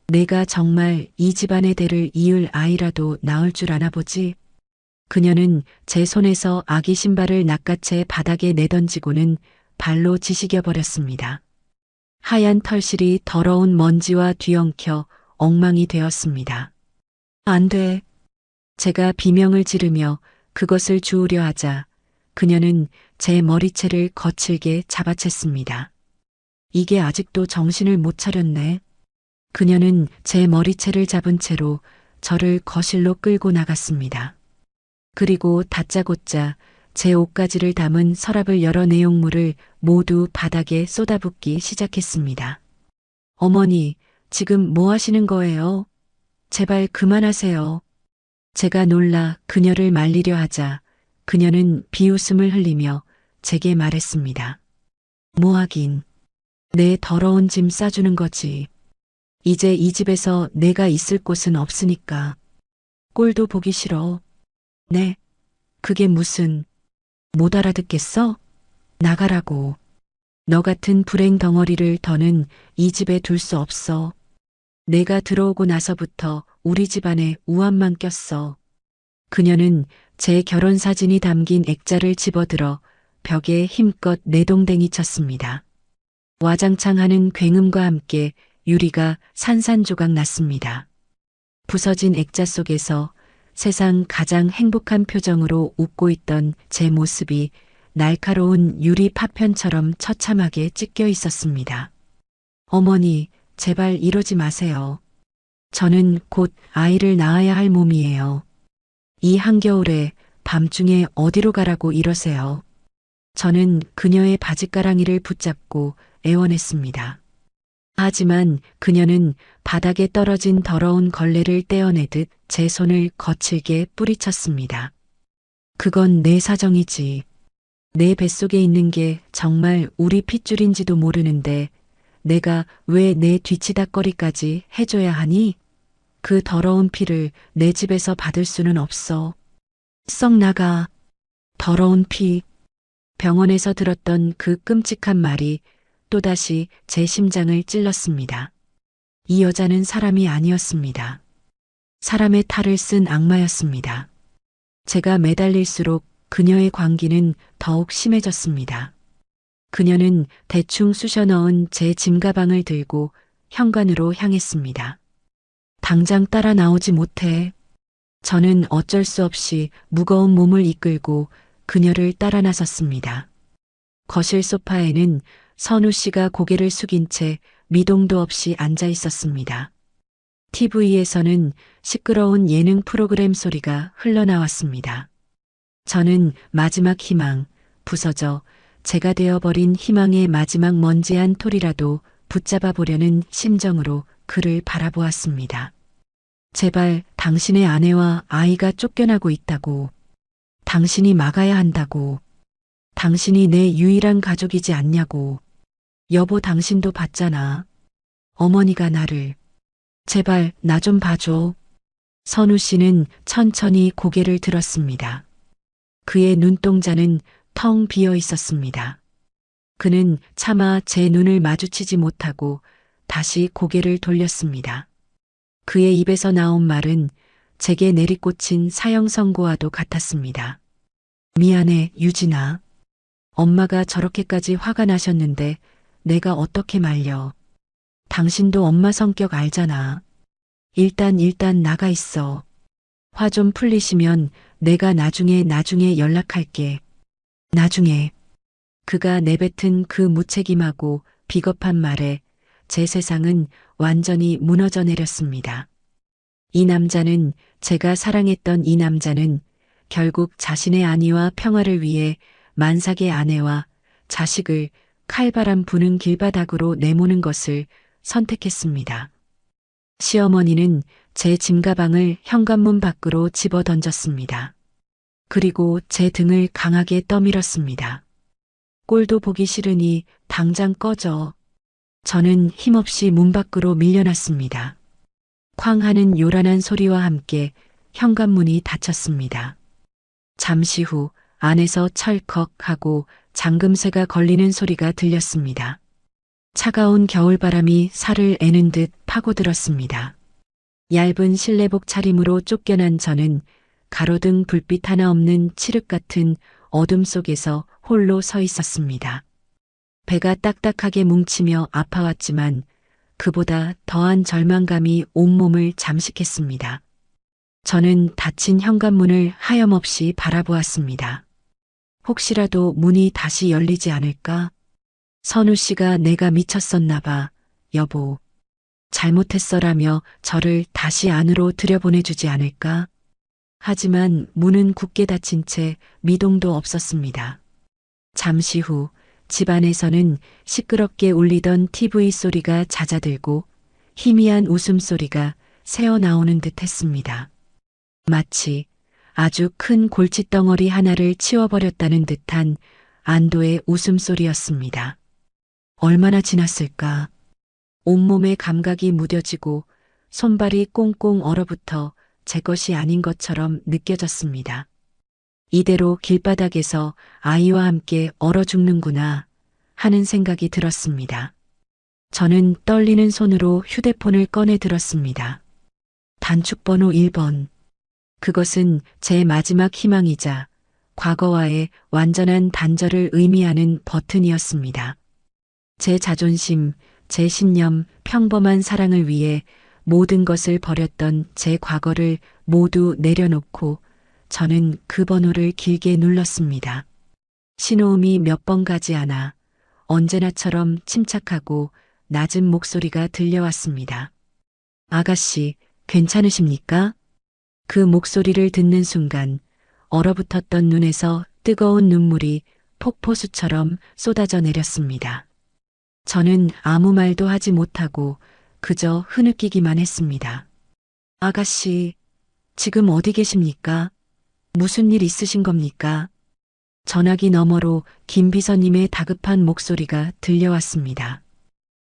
내가 정말 이 집안의 대를 이을 아이라도 낳을 줄 아나 보지? 그녀는 제 손에서 아기 신발을 낚아채 바닥에 내던지고는 발로 지시겨 버렸습니다. 하얀 털실이 더러운 먼지와 뒤엉켜 엉망이 되었습니다. 안 돼. 제가 비명을 지르며 그것을 주우려 하자 그녀는 제 머리채를 거칠게 잡아챘습니다. 이게 아직도 정신을 못 차렸네. 그녀는 제 머리채를 잡은 채로 저를 거실로 끌고 나갔습니다. 그리고 다짜고짜 제 옷가지를 담은 서랍을 열어 내용물을 모두 바닥에 쏟아붓기 시작했습니다. 어머니, 지금 뭐 하시는 거예요? 제발 그만하세요. 제가 놀라 그녀를 말리려 하자 그녀는 비웃음을 흘리며 제게 말했습니다. 뭐 하긴. 내 더러운 짐 싸주는 거지. 이제 이 집에서 내가 있을 곳은 없으니까. 꼴도 보기 싫어. 네. 그게 무슨. 못 알아듣겠어? 나가라고. 너 같은 불행 덩어리를 더는 이 집에 둘 수 없어. 내가 들어오고 나서부터 우리 집안에 우환만 꼈어. 그녀는 제 결혼 사진이 담긴 액자를 집어들어 벽에 힘껏 내동댕이 쳤습니다. 와장창 하는 굉음과 함께 유리가 산산조각 났습니다. 부서진 액자 속에서 세상 가장 행복한 표정으로 웃고 있던 제 모습이 날카로운 유리 파편처럼 처참하게 찢겨 있었습니다. 어머니, 제발 이러지 마세요. 저는 곧 아이를 낳아야 할 몸이에요. 이 한겨울에 밤중에 어디로 가라고 이러세요. 저는 그녀의 바짓가랑이를 붙잡고 애원했습니다. 하지만 그녀는 바닥에 떨어진 더러운 걸레를 떼어내듯 제 손을 거칠게 뿌리쳤습니다. 그건 내 사정이지. 내 뱃속에 있는 게 정말 우리 핏줄인지도 모르는데 내가 왜 내 뒤치다꺼리까지 해줘야 하니? 그 더러운 피를 내 집에서 받을 수는 없어. 썩 나가. 더러운 피. 병원에서 들었던 그 끔찍한 말이 또다시 제 심장을 찔렀습니다. 이 여자는 사람이 아니었습니다. 사람의 탈을 쓴 악마였습니다. 제가 매달릴수록 그녀의 광기는 더욱 심해졌습니다. 그녀는 대충 쑤셔 넣은 제 짐가방을 들고 현관으로 향했습니다. 당장 따라 나오지 못해. 저는 어쩔 수 없이 무거운 몸을 이끌고 그녀를 따라 나섰습니다. 거실 소파에는 선우 씨가 고개를 숙인 채 미동도 없이 앉아 있었습니다. TV에서는 시끄러운 예능 프로그램 소리가 흘러나왔습니다. 저는 마지막 희망, 부서져 제가 되어버린 희망의 마지막 먼지한 톨이라도 붙잡아 보려는 심정으로 그를 바라보았습니다. 제발 당신의 아내와 아이가 쫓겨나고 있다고. 당신이 막아야 한다고. 당신이 내 유일한 가족이지 않냐고. 여보 당신도 봤잖아. 어머니가 나를. 제발 나 좀 봐줘. 선우 씨는 천천히 고개를 들었습니다. 그의 눈동자는 텅 비어 있었습니다. 그는 차마 제 눈을 마주치지 못하고 다시 고개를 돌렸습니다. 그의 입에서 나온 말은 제게 내리꽂힌 사형 선고와도 같았습니다. 미안해, 유진아. 엄마가 저렇게까지 화가 나셨는데 내가 어떻게 말려. 당신도 엄마 성격 알잖아. 일단 나가 있어. 화 좀 풀리시면 내가 나중에 연락할게. 나중에. 그가 내뱉은 그 무책임하고 비겁한 말에 제 세상은 완전히 무너져 내렸습니다. 이 남자는, 제가 사랑했던 이 남자는 결국 자신의 안위와 평화를 위해 만삭의 아내와 자식을 칼바람 부는 길바닥으로 내모는 것을 선택했습니다. 시어머니는 제 짐가방을 현관문 밖으로 집어 던졌습니다. 그리고 제 등을 강하게 떠밀었습니다. 꼴도 보기 싫으니 당장 꺼져. 저는 힘없이 문 밖으로 밀려났습니다. 쾅 하는 요란한 소리와 함께 현관문이 닫혔습니다. 잠시 후 안에서 철컥 하고 잠금쇠가 걸리는 소리가 들렸습니다. 차가운 겨울바람이 살을 애는 듯 파고들었습니다. 얇은 실내복 차림으로 쫓겨난 저는 가로등 불빛 하나 없는 칠흑 같은 어둠 속에서 홀로 서 있었습니다. 배가 딱딱하게 뭉치며 아파왔지만 그보다 더한 절망감이 온몸을 잠식했습니다. 저는 닫힌 현관문을 하염없이 바라보았습니다. 혹시라도 문이 다시 열리지 않을까? 선우 씨가 내가 미쳤었나 봐, 여보. 잘못했어라며 저를 다시 안으로 들여보내주지 않을까? 하지만 문은 굳게 닫힌 채 미동도 없었습니다. 잠시 후 집안에서는 시끄럽게 울리던 TV 소리가 잦아들고 희미한 웃음소리가 새어나오는 듯 했습니다. 마치 아주 큰 골칫덩어리 하나를 치워버렸다는 듯한 안도의 웃음소리였습니다. 얼마나 지났을까? 온몸에 감각이 무뎌지고 손발이 꽁꽁 얼어붙어 제 것이 아닌 것처럼 느껴졌습니다. 이대로 길바닥에서 아이와 함께 얼어 죽는구나 하는 생각이 들었습니다. 저는 떨리는 손으로 휴대폰을 꺼내 들었습니다. 단축번호 1번. 그것은 제 마지막 희망이자 과거와의 완전한 단절을 의미하는 버튼이었습니다. 제 자존심, 제 신념, 평범한 사랑을 위해 모든 것을 버렸던 제 과거를 모두 내려놓고 저는 그 번호를 길게 눌렀습니다. 신호음이 몇 번 가지 않아 언제나처럼 침착하고 낮은 목소리가 들려왔습니다. 아가씨, 괜찮으십니까? 그 목소리를 듣는 순간 얼어붙었던 눈에서 뜨거운 눈물이 폭포수처럼 쏟아져 내렸습니다. 저는 아무 말도 하지 못하고 그저 흐느끼기만 했습니다. 아가씨, 지금 어디 계십니까? 무슨 일 있으신 겁니까? 전화기 너머로 김 비서님의 다급한 목소리가 들려왔습니다.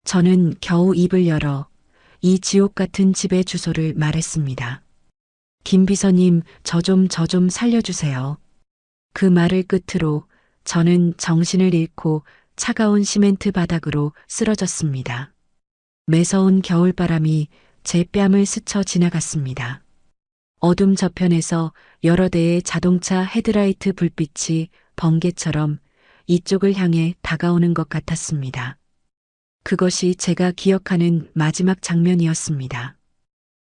저는 겨우 입을 열어 이 지옥 같은 집의 주소를 말했습니다. 김 비서님, 저 좀 살려주세요. 그 말을 끝으로 저는 정신을 잃고 차가운 시멘트 바닥으로 쓰러졌습니다. 매서운 겨울바람이 제 뺨을 스쳐 지나갔습니다. 어둠 저편에서 여러 대의 자동차 헤드라이트 불빛이 번개처럼 이쪽을 향해 다가오는 것 같았습니다. 그것이 제가 기억하는 마지막 장면이었습니다.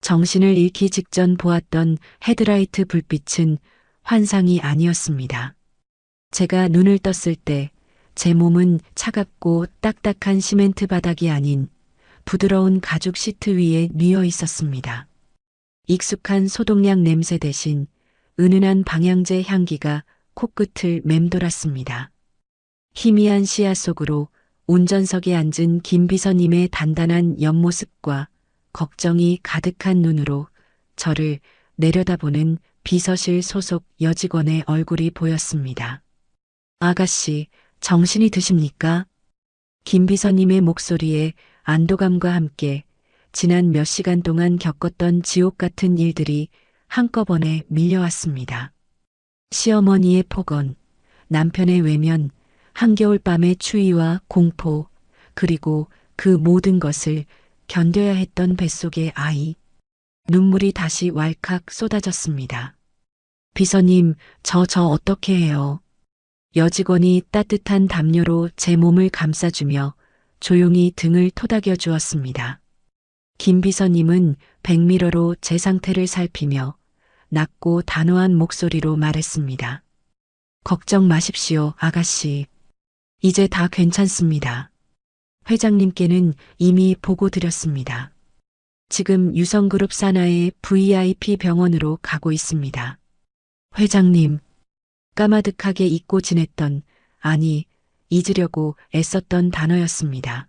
정신을 잃기 직전 보았던 헤드라이트 불빛은 환상이 아니었습니다. 제가 눈을 떴을 때 제 몸은 차갑고 딱딱한 시멘트 바닥이 아닌 부드러운 가죽 시트 위에 뉘어 있었습니다. 익숙한 소독약 냄새 대신 은은한 방향제 향기가 코끝을 맴돌았습니다. 희미한 시야 속으로 운전석에 앉은 김 비서님의 단단한 옆모습과 걱정이 가득한 눈으로 저를 내려다보는 비서실 소속 여직원의 얼굴이 보였습니다. 아가씨, 정신이 드십니까? 김 비서님의 목소리에 안도감과 함께 지난 몇 시간 동안 겪었던 지옥 같은 일들이 한꺼번에 밀려왔습니다. 시어머니의 폭언, 남편의 외면, 한겨울밤의 추위와 공포, 그리고 그 모든 것을 견뎌야 했던 뱃속의 아이. 눈물이 다시 왈칵 쏟아졌습니다. 비서님, 저 어떻게 해요? 여직원이 따뜻한 담요로 제 몸을 감싸주며 조용히 등을 토닥여 주었습니다. 김 비서님은 백미러로 제 상태를 살피며 낮고 단호한 목소리로 말했습니다. 걱정 마십시오, 아가씨. 이제 다 괜찮습니다. 회장님께는 이미 보고 드렸습니다. 지금 유성그룹 산하의 VIP 병원으로 가고 있습니다. 회장님, 까마득하게 잊고 지냈던, 아니, 잊으려고 애썼던 단어였습니다.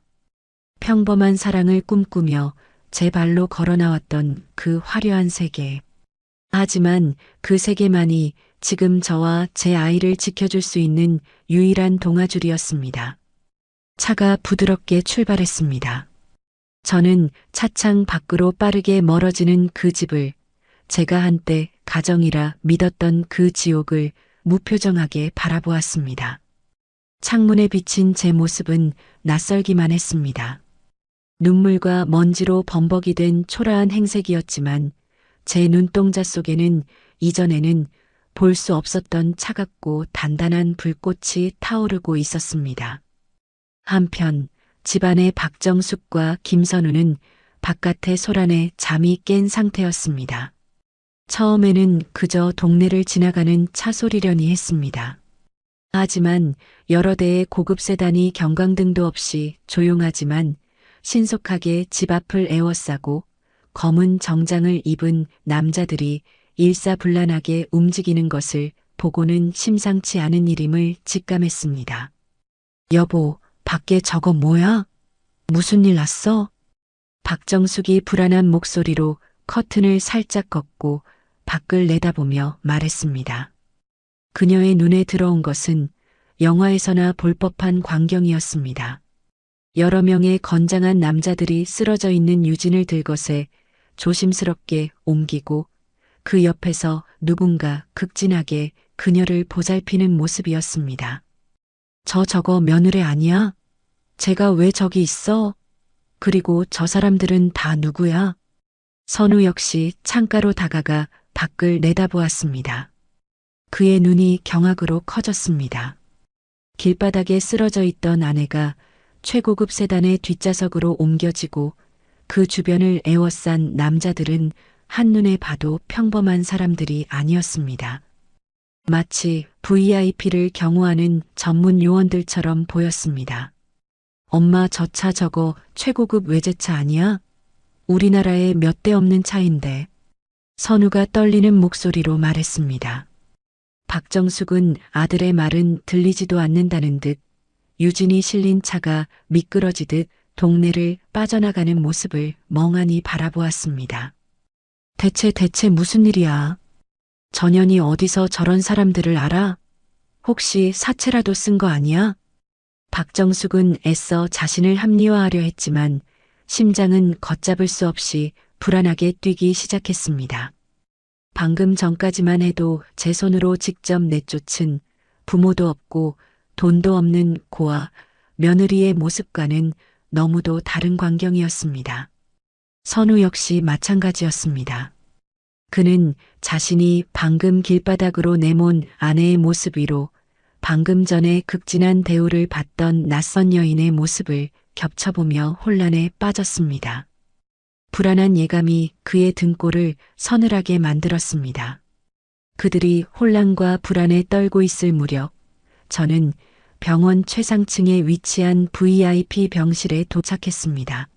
평범한 사랑을 꿈꾸며 제 발로 걸어 나왔던 그 화려한 세계. 하지만 그 세계만이 지금 저와 제 아이를 지켜줄 수 있는 유일한 동아줄이었습니다. 차가 부드럽게 출발했습니다. 저는 차창 밖으로 빠르게 멀어지는 그 집을, 제가 한때 가정이라 믿었던 그 지옥을 무표정하게 바라보았습니다. 창문에 비친 제 모습은 낯설기만 했습니다. 눈물과 먼지로 범벅이 된 초라한 행색이었지만 제 눈동자 속에는 이전에는 볼 수 없었던 차갑고 단단한 불꽃이 타오르고 있었습니다. 한편 집안의 박정숙과 김선우는 바깥의 소란에 잠이 깬 상태였습니다. 처음에는 그저 동네를 지나가는 차 소리려니 했습니다. 하지만 여러 대의 고급 세단이 경광등도 없이 조용하지만 신속하게 집 앞을 에워싸고 검은 정장을 입은 남자들이 일사불란하게 움직이는 것을 보고는 심상치 않은 일임을 직감했습니다. 여보, 밖에 저거 뭐야? 무슨 일 났어? 박정숙이 불안한 목소리로 커튼을 살짝 걷고 밖을 내다보며 말했습니다. 그녀의 눈에 들어온 것은 영화에서나 볼 법한 광경이었습니다. 여러 명의 건장한 남자들이 쓰러져 있는 유진을 들것에 조심스럽게 옮기고 그 옆에서 누군가 극진하게 그녀를 보살피는 모습이었습니다. 저거 며느리 아니야? 쟤가 왜 저기 있어? 그리고 저 사람들은 다 누구야? 선우 역시 창가로 다가가 밖을 내다보았습니다. 그의 눈이 경악으로 커졌습니다. 길바닥에 쓰러져 있던 아내가 최고급 세단의 뒷좌석으로 옮겨지고 그 주변을 에워싼 남자들은 한눈에 봐도 평범한 사람들이 아니었습니다. 마치 VIP를 경호하는 전문 요원들처럼 보였습니다. 엄마 저 차 저거 최고급 외제차 아니야? 우리나라에 몇 대 없는 차인데. 선우가 떨리는 목소리로 말했습니다. 박정숙은 아들의 말은 들리지도 않는다는 듯 유진이 실린 차가 미끄러지듯 동네를 빠져나가는 모습을 멍하니 바라보았습니다. 대체 무슨 일이야? 전현이 어디서 저런 사람들을 알아? 혹시 사채라도 쓴 거 아니야? 박정숙은 애써 자신을 합리화하려 했지만 심장은 걷잡을 수 없이 불안하게 뛰기 시작했습니다. 방금 전까지만 해도 제 손으로 직접 내쫓은 부모도 없고 돈도 없는 고아 며느리의 모습과는 너무도 다른 광경이었습니다. 선우 역시 마찬가지였습니다. 그는 자신이 방금 길바닥으로 내몬 아내의 모습 위로 방금 전에 극진한 대우를 받던 낯선 여인의 모습을 겹쳐보며 혼란에 빠졌습니다. 불안한 예감이 그의 등골을 서늘하게 만들었습니다. 그들이 혼란과 불안에 떨고 있을 무렵 저는 병원 최상층에 위치한 VIP 병실에 도착했습니다.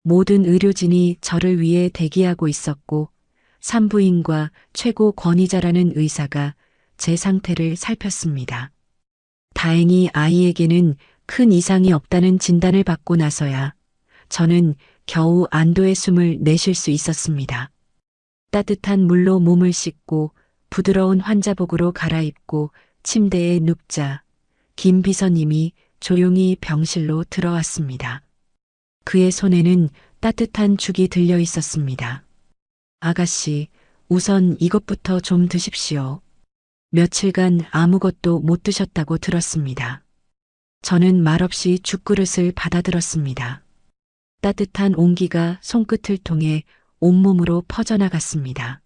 모든 의료진이 저를 위해 대기하고 있었고 산부인과 최고 권위자라는 의사가 제 상태를 살폈습니다. 다행히 아이에게는 큰 이상이 없다는 진단을 받고 나서야 저는 겨우 안도의 숨을 내쉴 수 있었습니다. 따뜻한 물로 몸을 씻고 부드러운 환자복으로 갈아입고 침대에 눕자 김 비서님이 조용히 병실로 들어왔습니다. 그의 손에는 따뜻한 죽이 들려 있었습니다. 아가씨, 우선 이것부터 좀 드십시오. 며칠간 아무것도 못 드셨다고 들었습니다. 저는 말없이 죽그릇을 받아들었습니다. 따뜻한 온기가 손끝을 통해 온몸으로 퍼져나갔습니다.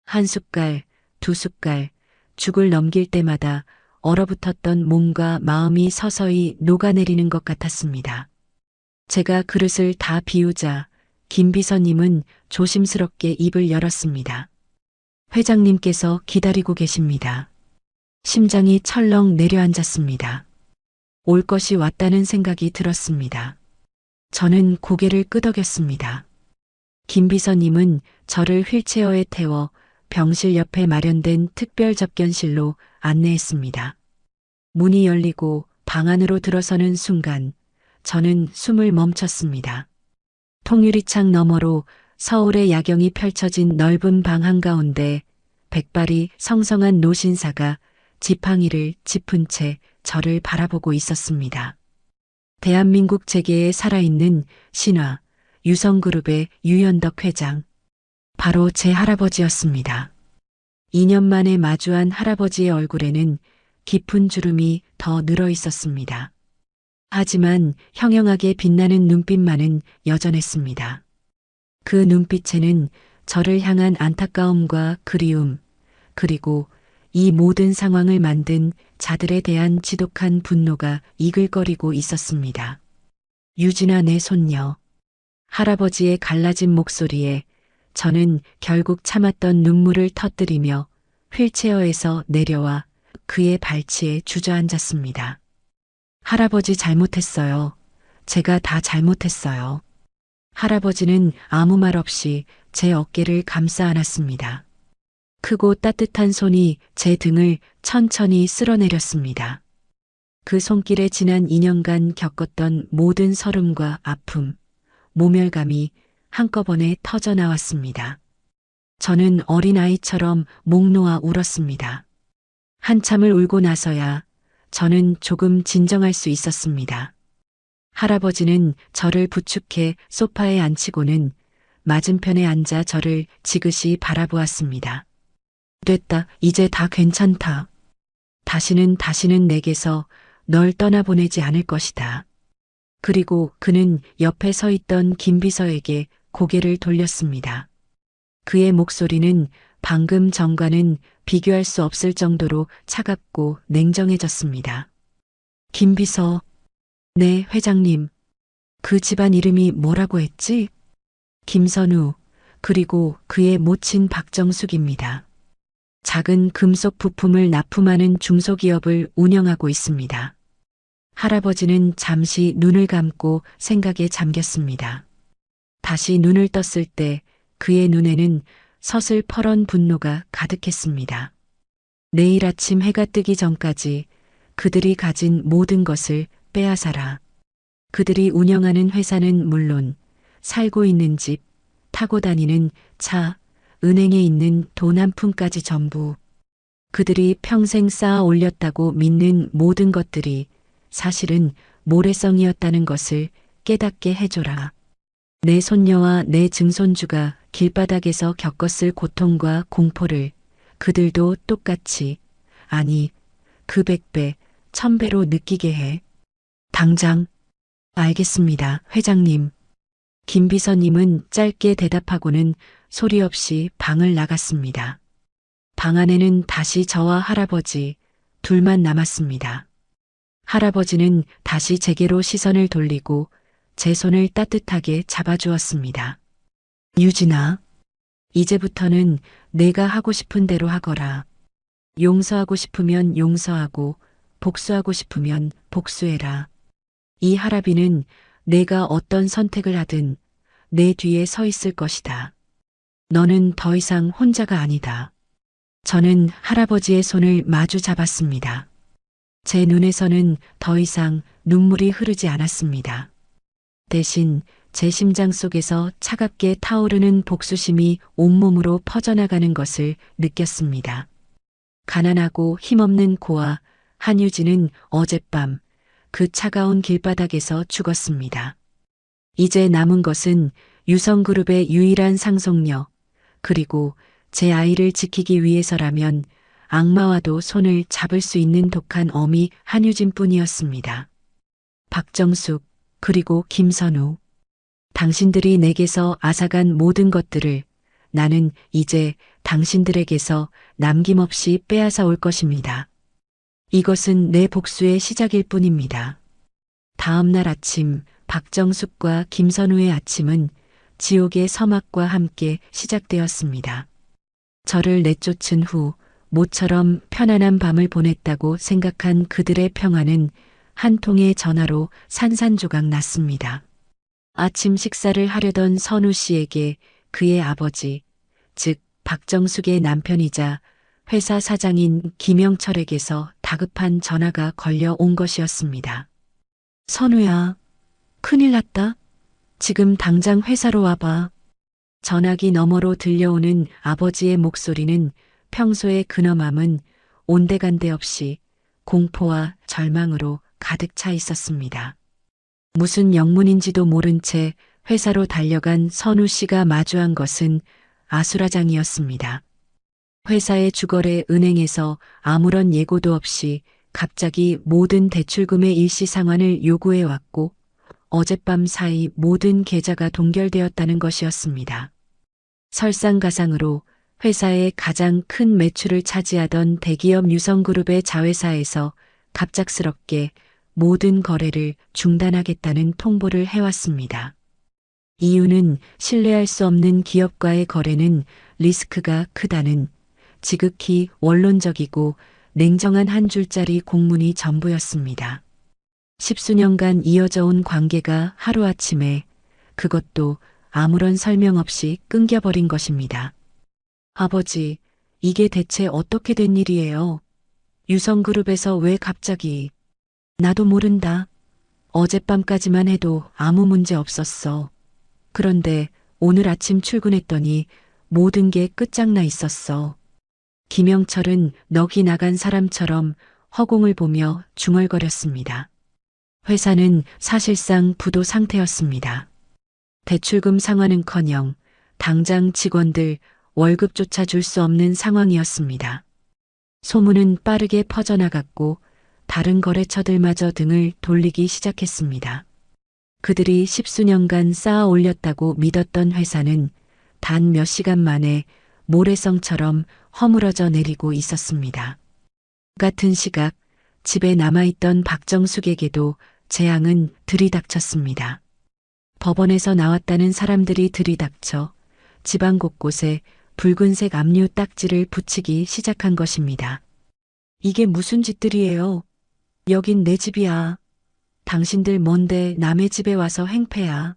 한 숟갈, 두 숟갈, 죽을 넘길 때마다 얼어붙었던 몸과 마음이 서서히 녹아내리는 것 같았습니다. 제가 그릇을 다 비우자 김 비서님은 조심스럽게 입을 열었습니다. 회장님께서 기다리고 계십니다. 심장이 철렁 내려앉았습니다. 올 것이 왔다는 생각이 들었습니다. 저는 고개를 끄덕였습니다. 김 비서님은 저를 휠체어에 태워 병실 옆에 마련된 특별 접견실로 안내했습니다. 문이 열리고 방 안으로 들어서는 순간 저는 숨을 멈췄습니다. 통유리창 너머로 서울의 야경이 펼쳐진 넓은 방 한가운데 백발이 성성한 노신사가 지팡이를 짚은 채 저를 바라보고 있었습니다. 대한민국 재계에 살아있는 신화, 유성그룹의 유연덕 회장. 바로 제 할아버지였습니다. 2년 만에 마주한 할아버지의 얼굴에는 깊은 주름이 더 늘어 있었습니다. 하지만 형형하게 빛나는 눈빛만은 여전했습니다. 그 눈빛에는 저를 향한 안타까움과 그리움, 그리고 이 모든 상황을 만든 자들에 대한 지독한 분노가 이글거리고 있었습니다. 유진아, 내 손녀. 할아버지의 갈라진 목소리에 저는 결국 참았던 눈물을 터뜨리며 휠체어에서 내려와 그의 발치에 주저앉았습니다. 할아버지 잘못했어요. 제가 다 잘못했어요. 할아버지는 아무 말 없이 제 어깨를 감싸 안았습니다. 크고 따뜻한 손이 제 등을 천천히 쓸어내렸습니다. 그 손길에 지난 2년간 겪었던 모든 서름과 아픔, 모멸감이 한꺼번에 터져 나왔습니다. 저는 어린아이처럼 목 놓아 울었습니다. 한참을 울고 나서야 저는 조금 진정할 수 있었습니다. 할아버지는 저를 부축해 소파에 앉히고는 맞은편에 앉아 저를 지그시 바라보았습니다. 됐다, 이제 다 괜찮다. 다시는 내게서 널 떠나보내지 않을 것이다. 그리고 그는 옆에 서 있던 김 비서에게 고개를 돌렸습니다. 그의 목소리는 방금 전과는 비교할 수 없을 정도로 차갑고 냉정해졌습니다. 김 비서. 네, 회장님. 그 집안 이름이 뭐라고 했지? 김선우, 그리고 그의 모친 박정숙입니다. 작은 금속 부품을 납품하는 중소기업을 운영하고 있습니다. 할아버지는 잠시 눈을 감고 생각에 잠겼습니다. 다시 눈을 떴을 때 그의 눈에는 서슬퍼런 분노가 가득했습니다. 내일 아침 해가 뜨기 전까지 그들이 가진 모든 것을 빼앗아라. 그들이 운영하는 회사는 물론 살고 있는 집, 타고 다니는 차, 은행에 있는 돈 한 푼까지 전부. 그들이 평생 쌓아 올렸다고 믿는 모든 것들이 사실은 모래성이었다는 것을 깨닫게 해줘라. 내 손녀와 내 증손주가 길바닥에서 겪었을 고통과 공포를 그들도 똑같이, 아니, 그 100배, 1000배로 느끼게 해. 당장. 알겠습니다, 회장님. 김 비서님은 짧게 대답하고는 소리 없이 방을 나갔습니다. 방 안에는 다시 저와 할아버지 둘만 남았습니다. 할아버지는 다시 제게로 시선을 돌리고 제 손을 따뜻하게 잡아주었습니다. 유진아, 이제부터는 내가 하고 싶은 대로 하거라. 용서하고 싶으면 용서하고 복수하고 싶으면 복수해라. 이 할아비는 내가 어떤 선택을 하든 내 뒤에 서 있을 것이다. 너는 더 이상 혼자가 아니다. 저는 할아버지의 손을 마주 잡았습니다. 제 눈에서는 더 이상 눈물이 흐르지 않았습니다. 대신 제 심장 속에서 차갑게 타오르는 복수심이 온몸으로 퍼져나가는 것을 느꼈습니다. 가난하고 힘없는 고아 한유진은 어젯밤 그 차가운 길바닥에서 죽었습니다. 이제 남은 것은 유성그룹의 유일한 상속녀, 그리고 제 아이를 지키기 위해서라면 악마와도 손을 잡을 수 있는 독한 어미 한유진뿐이었습니다. 박정숙, 그리고 김선우. 당신들이 내게서 앗아간 모든 것들을 나는 이제 당신들에게서 남김없이 빼앗아 올 것입니다. 이것은 내 복수의 시작일 뿐입니다. 다음 날 아침, 박정숙과 김선우의 아침은 지옥의 서막과 함께 시작되었습니다. 저를 내쫓은 후 모처럼 편안한 밤을 보냈다고 생각한 그들의 평화는 한 통의 전화로 산산조각 났습니다. 아침 식사를 하려던 선우 씨에게 그의 아버지, 즉 박정숙의 남편이자 회사 사장인 김영철에게서 다급한 전화가 걸려온 것이었습니다. 선우야, 큰일 났다. 지금 당장 회사로 와봐. 전화기 너머로 들려오는 아버지의 목소리는 평소의 근엄함은 온데간데 없이 공포와 절망으로 가득 차 있었습니다. 무슨 영문인지도 모른 채 회사로 달려간 선우 씨가 마주한 것은 아수라장이었습니다. 회사의 주거래 은행에서 아무런 예고도 없이 갑자기 모든 대출금의 일시 상환을 요구해 왔고 어젯밤 사이 모든 계좌가 동결되었다는 것이었습니다. 설상가상으로 회사의 가장 큰 매출을 차지하던 대기업 유성그룹의 자회사에서 갑작스럽게 모든 거래를 중단하겠다는 통보를 해왔습니다. 이유는 신뢰할 수 없는 기업과의 거래는 리스크가 크다는 지극히 원론적이고 냉정한 한 줄짜리 공문이 전부였습니다. 십수년간 이어져 온 관계가 하루아침에 그것도 아무런 설명 없이 끊겨버린 것입니다. 아버지, 이게 대체 어떻게 된 일이에요? 유성그룹에서 왜 갑자기? 나도 모른다. 어젯밤까지만 해도 아무 문제 없었어. 그런데 오늘 아침 출근했더니 모든 게 끝장나 있었어. 김영철은 넋이 나간 사람처럼 허공을 보며 중얼거렸습니다. 회사는 사실상 부도 상태였습니다. 대출금 상환은커녕 당장 직원들 월급조차 줄 수 없는 상황이었습니다. 소문은 빠르게 퍼져나갔고 다른 거래처들마저 등을 돌리기 시작했습니다. 그들이 십수년간 쌓아 올렸다고 믿었던 회사는 단 몇 시간 만에 모래성처럼 허물어져 내리고 있었습니다. 같은 시각 집에 남아있던 박정숙에게도 재앙은 들이닥쳤습니다. 법원에서 나왔다는 사람들이 들이닥쳐 집안 곳곳에 붉은색 압류 딱지를 붙이기 시작한 것입니다. 이게 무슨 짓들이에요? 여긴 내 집이야. 당신들 뭔데 남의 집에 와서 행패야.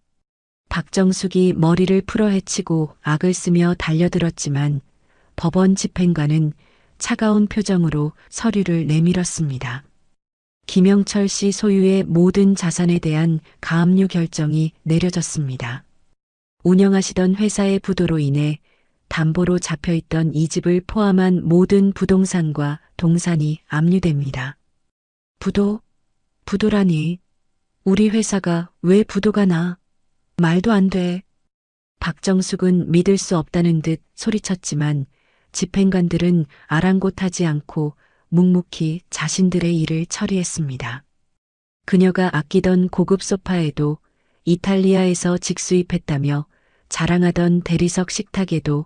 박정숙이 머리를 풀어헤치고 악을 쓰며 달려들었지만 법원 집행관은 차가운 표정으로 서류를 내밀었습니다. 김영철 씨 소유의 모든 자산에 대한 가압류 결정이 내려졌습니다. 운영하시던 회사의 부도로 인해 담보로 잡혀있던 이 집을 포함한 모든 부동산과 동산이 압류됩니다. 부도라니. 우리 회사가 왜 부도가 나? 말도 안 돼. 박정숙은 믿을 수 없다는 듯 소리쳤지만 집행관들은 아랑곳하지 않고 묵묵히 자신들의 일을 처리했습니다. 그녀가 아끼던 고급 소파에도 이탈리아에서 직수입했다며 자랑하던 대리석 식탁에도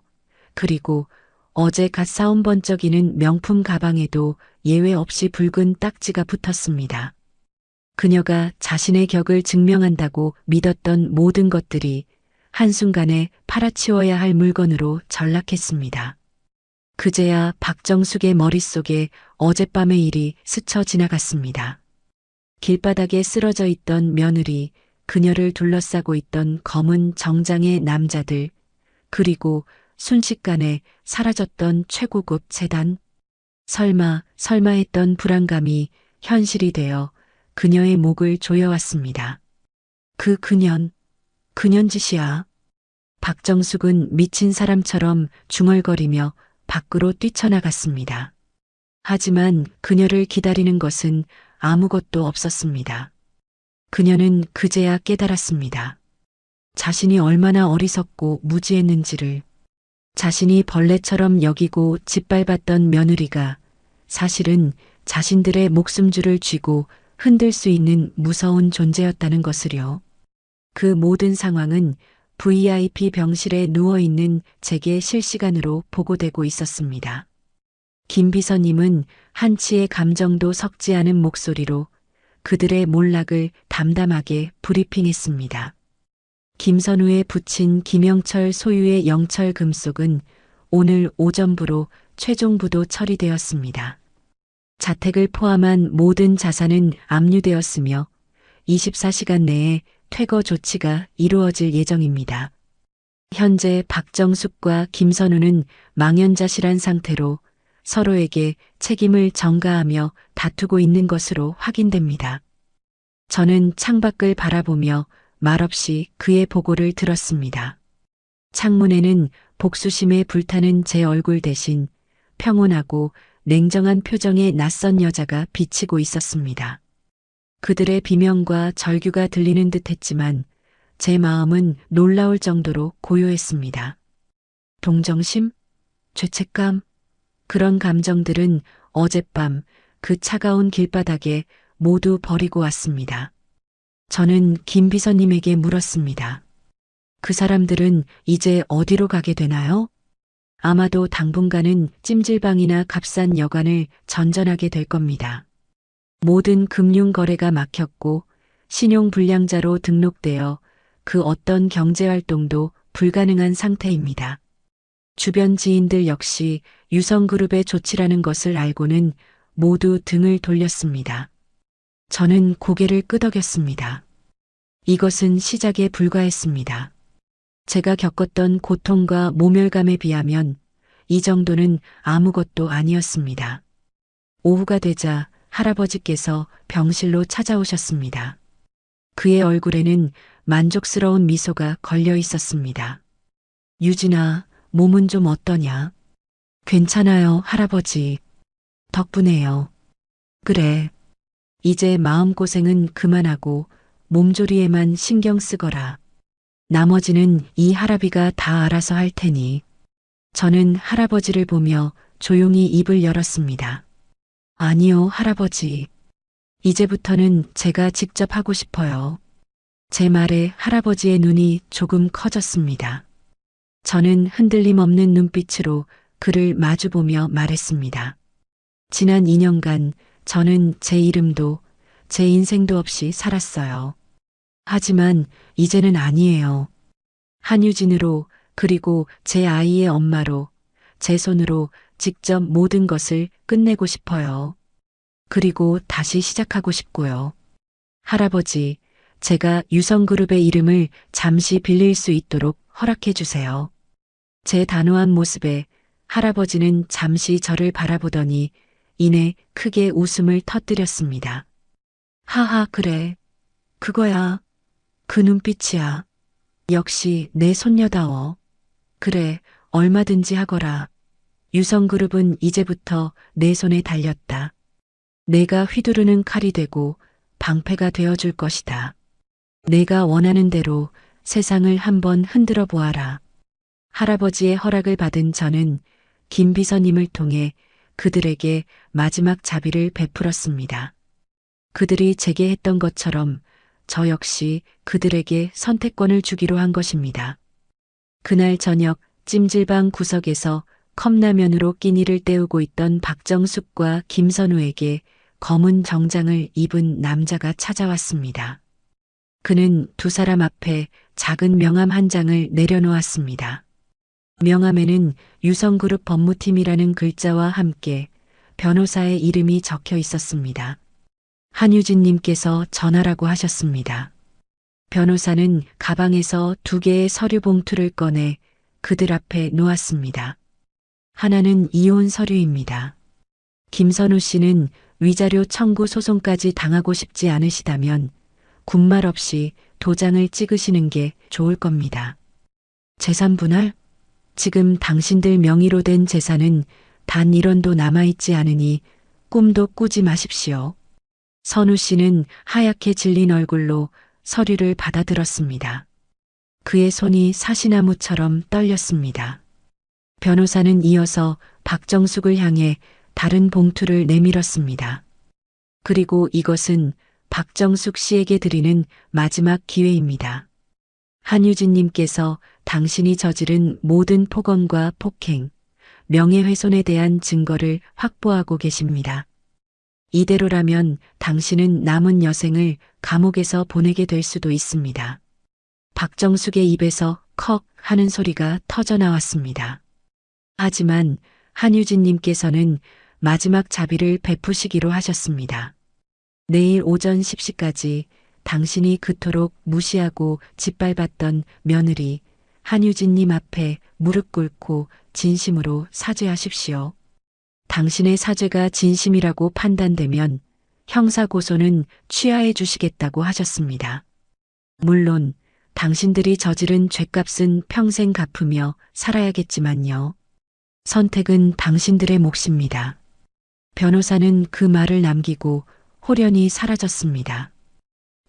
그리고 어제 갓 사온 번쩍이는 명품 가방에도 예외 없이 붉은 딱지가 붙었습니다. 그녀가 자신의 격을 증명한다고 믿었던 모든 것들이 한순간에 팔아치워야 할 물건으로 전락했습니다. 그제야 박정숙의 머릿속에 어젯밤의 일이 스쳐 지나갔습니다. 길바닥에 쓰러져 있던 며느리, 그녀를 둘러싸고 있던 검은 정장의 남자들, 그리고 순식간에 사라졌던 최고급 재단. 설마 했던 불안감이 현실이 되어 그녀의 목을 조여왔습니다. 그년 짓이야. 박정숙은 미친 사람처럼 중얼거리며 밖으로 뛰쳐나갔습니다. 하지만 그녀를 기다리는 것은 아무것도 없었습니다. 그녀는 그제야 깨달았습니다. 자신이 얼마나 어리석고 무지했는지를. 자신이 벌레처럼 여기고 짓밟았던 며느리가 사실은 자신들의 목숨줄을 쥐고 흔들 수 있는 무서운 존재였다는 것을요. 그 모든 상황은 VIP 병실에 누워있는 제게 실시간으로 보고되고 있었습니다. 김 비서님은 한치의 감정도 섞지 않은 목소리로 그들의 몰락을 담담하게 브리핑했습니다. 김선우에 붙인 김영철 소유의 영철 금속은 오늘 오전부로 최종 부도 처리되었습니다. 자택을 포함한 모든 자산은 압류되었으며 24시간 내에 퇴거 조치가 이루어질 예정입니다. 현재 박정숙과 김선우는 망연자실한 상태로 서로에게 책임을 전가하며 다투고 있는 것으로 확인됩니다. 저는 창밖을 바라보며 말없이 그의 보고를 들었습니다. 창문에는 복수심에 불타는 제 얼굴 대신 평온하고 냉정한 표정의 낯선 여자가 비치고 있었습니다. 그들의 비명과 절규가 들리는 듯 했지만 제 마음은 놀라울 정도로 고요했습니다. 동정심? 죄책감? 그런 감정들은 어젯밤 그 차가운 길바닥에 모두 버리고 왔습니다. 저는 김 비서님에게 물었습니다. 그 사람들은 이제 어디로 가게 되나요? 아마도 당분간은 찜질방이나 값싼 여관을 전전하게 될 겁니다. 모든 금융 거래가 막혔고 신용불량자로 등록되어 그 어떤 경제활동도 불가능한 상태입니다. 주변 지인들 역시 유성그룹의 조치라는 것을 알고는 모두 등을 돌렸습니다. 저는 고개를 끄덕였습니다. 이것은 시작에 불과했습니다. 제가 겪었던 고통과 모멸감에 비하면 이 정도는 아무것도 아니었습니다. 오후가 되자 할아버지께서 병실로 찾아오셨습니다. 그의 얼굴에는 만족스러운 미소가 걸려 있었습니다. 유진아, 몸은 좀 어떠냐? 괜찮아요, 할아버지. 덕분에요. 그래. 이제 마음고생은 그만하고 몸조리에만 신경 쓰거라. 나머지는 이 할아비가 다 알아서 할 테니. 저는 할아버지를 보며 조용히 입을 열었습니다. 아니요, 할아버지. 이제부터는 제가 직접 하고 싶어요. 제 말에 할아버지의 눈이 조금 커졌습니다. 저는 흔들림 없는 눈빛으로 그를 마주보며 말했습니다. 지난 2년간 저는 제 이름도 제 인생도 없이 살았어요. 하지만 이제는 아니에요. 한유진으로 그리고 제 아이의 엄마로 제 손으로 직접 모든 것을 끝내고 싶어요. 그리고 다시 시작하고 싶고요. 할아버지, 제가 유성그룹의 이름을 잠시 빌릴 수 있도록 허락해 주세요. 제 단호한 모습에 할아버지는 잠시 저를 바라보더니 이내 크게 웃음을 터뜨렸습니다. 하하, 그래. 그거야. 그 눈빛이야. 역시 내 손녀다워. 그래, 얼마든지 하거라. 유성그룹은 이제부터 내 손에 달렸다. 내가 휘두르는 칼이 되고 방패가 되어줄 것이다. 내가 원하는 대로 세상을 한번 흔들어 보아라. 할아버지의 허락을 받은 저는 김 비서님을 통해 그들에게 마지막 자비를 베풀었습니다. 그들이 제게 했던 것처럼 저 역시 그들에게 선택권을 주기로 한 것입니다. 그날 저녁 찜질방 구석에서 컵라면으로 끼니를 때우고 있던 박정숙과 김선우에게 검은 정장을 입은 남자가 찾아왔습니다. 그는 두 사람 앞에 작은 명함 한 장을 내려놓았습니다. 명함에는 유성그룹 법무팀이라는 글자와 함께 변호사의 이름이 적혀 있었습니다. 한유진님께서 전화라고 하셨습니다. 변호사는 가방에서 2개의 서류 봉투를 꺼내 그들 앞에 놓았습니다. 하나는 이혼 서류입니다. 김선우 씨는 위자료 청구 소송까지 당하고 싶지 않으시다면 군말 없이 도장을 찍으시는 게 좋을 겁니다. 재산 분할? 지금 당신들 명의로 된 재산은 단 1원도 남아있지 않으니 꿈도 꾸지 마십시오. 선우 씨는 하얗게 질린 얼굴로 서류를 받아들었습니다. 그의 손이 사시나무처럼 떨렸습니다. 변호사는 이어서 박정숙을 향해 다른 봉투를 내밀었습니다. 그리고 이것은 박정숙 씨에게 드리는 마지막 기회입니다. 한유진님께서 당신이 저지른 모든 폭언과 폭행, 명예훼손에 대한 증거를 확보하고 계십니다. 이대로라면 당신은 남은 여생을 감옥에서 보내게 될 수도 있습니다. 박정숙의 입에서 컥 하는 소리가 터져 나왔습니다. 하지만 한유진님께서는 마지막 자비를 베푸시기로 하셨습니다. 내일 오전 10시까지 당신이 그토록 무시하고 짓밟았던 며느리 한유진님 앞에 무릎 꿇고 진심으로 사죄하십시오. 당신의 사죄가 진심이라고 판단되면 형사고소는 취하해 주시겠다고 하셨습니다. 물론 당신들이 저지른 죗값은 평생 갚으며 살아야겠지만요. 선택은 당신들의 몫입니다. 변호사는 그 말을 남기고 호련히 사라졌습니다.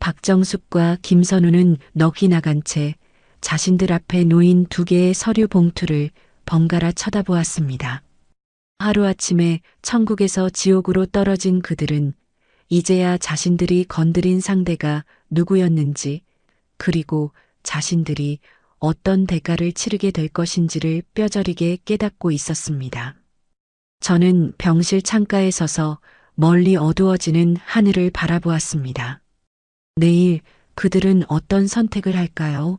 박정숙과 김선우는 넋이 나간 채 자신들 앞에 놓인 2개의 서류 봉투를 번갈아 쳐다보았습니다. 하루아침에 천국에서 지옥으로 떨어진 그들은 이제야 자신들이 건드린 상대가 누구였는지, 그리고 자신들이 어떤 대가를 치르게 될 것인지를 뼈저리게 깨닫고 있었습니다. 저는 병실 창가에 서서 멀리 어두워지는 하늘을 바라보았습니다. 내일 그들은 어떤 선택을 할까요?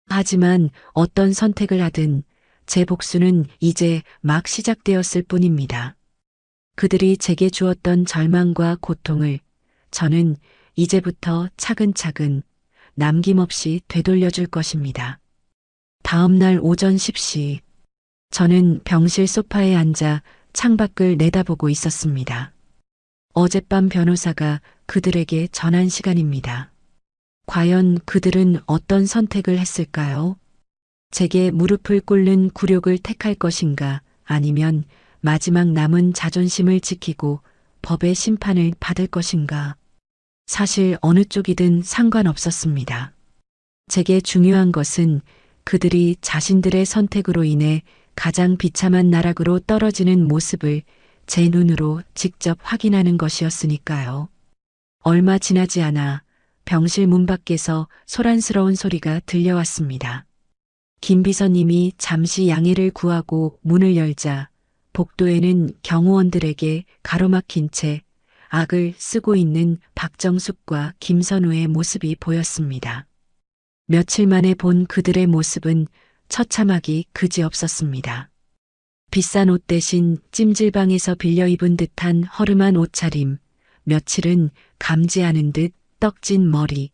하지만 어떤 선택을 하든 제 복수는 이제 막 시작되었을 뿐입니다. 그들이 제게 주었던 절망과 고통을 저는 이제부터 차근차근 남김없이 되돌려 줄 것입니다. 다음 날 오전 10시, 저는 병실 소파에 앉아 창밖을 내다보고 있었습니다. 어젯밤 변호사가 그들에게 전한 시간입니다. 과연 그들은 어떤 선택을 했을까요? 제게 무릎을 꿇는 굴욕을 택할 것인가, 아니면 마지막 남은 자존심을 지키고 법의 심판을 받을 것인가. 사실 어느 쪽이든 상관없었습니다. 제게 중요한 것은 그들이 자신들의 선택으로 인해 가장 비참한 나락으로 떨어지는 모습을 제 눈으로 직접 확인하는 것이었으니까요. 얼마 지나지 않아 병실 문 밖에서 소란스러운 소리가 들려왔습니다. 김 비서님이 잠시 양해를 구하고 문을 열자 복도에는 경호원들에게 가로막힌 채 악을 쓰고 있는 박정숙과 김선우의 모습이 보였습니다. 며칠 만에 본 그들의 모습은 처참하기 그지없었습니다. 비싼 옷 대신 찜질방에서 빌려 입은 듯한 허름한 옷차림, 며칠은 감지 않은 듯 떡진 머리,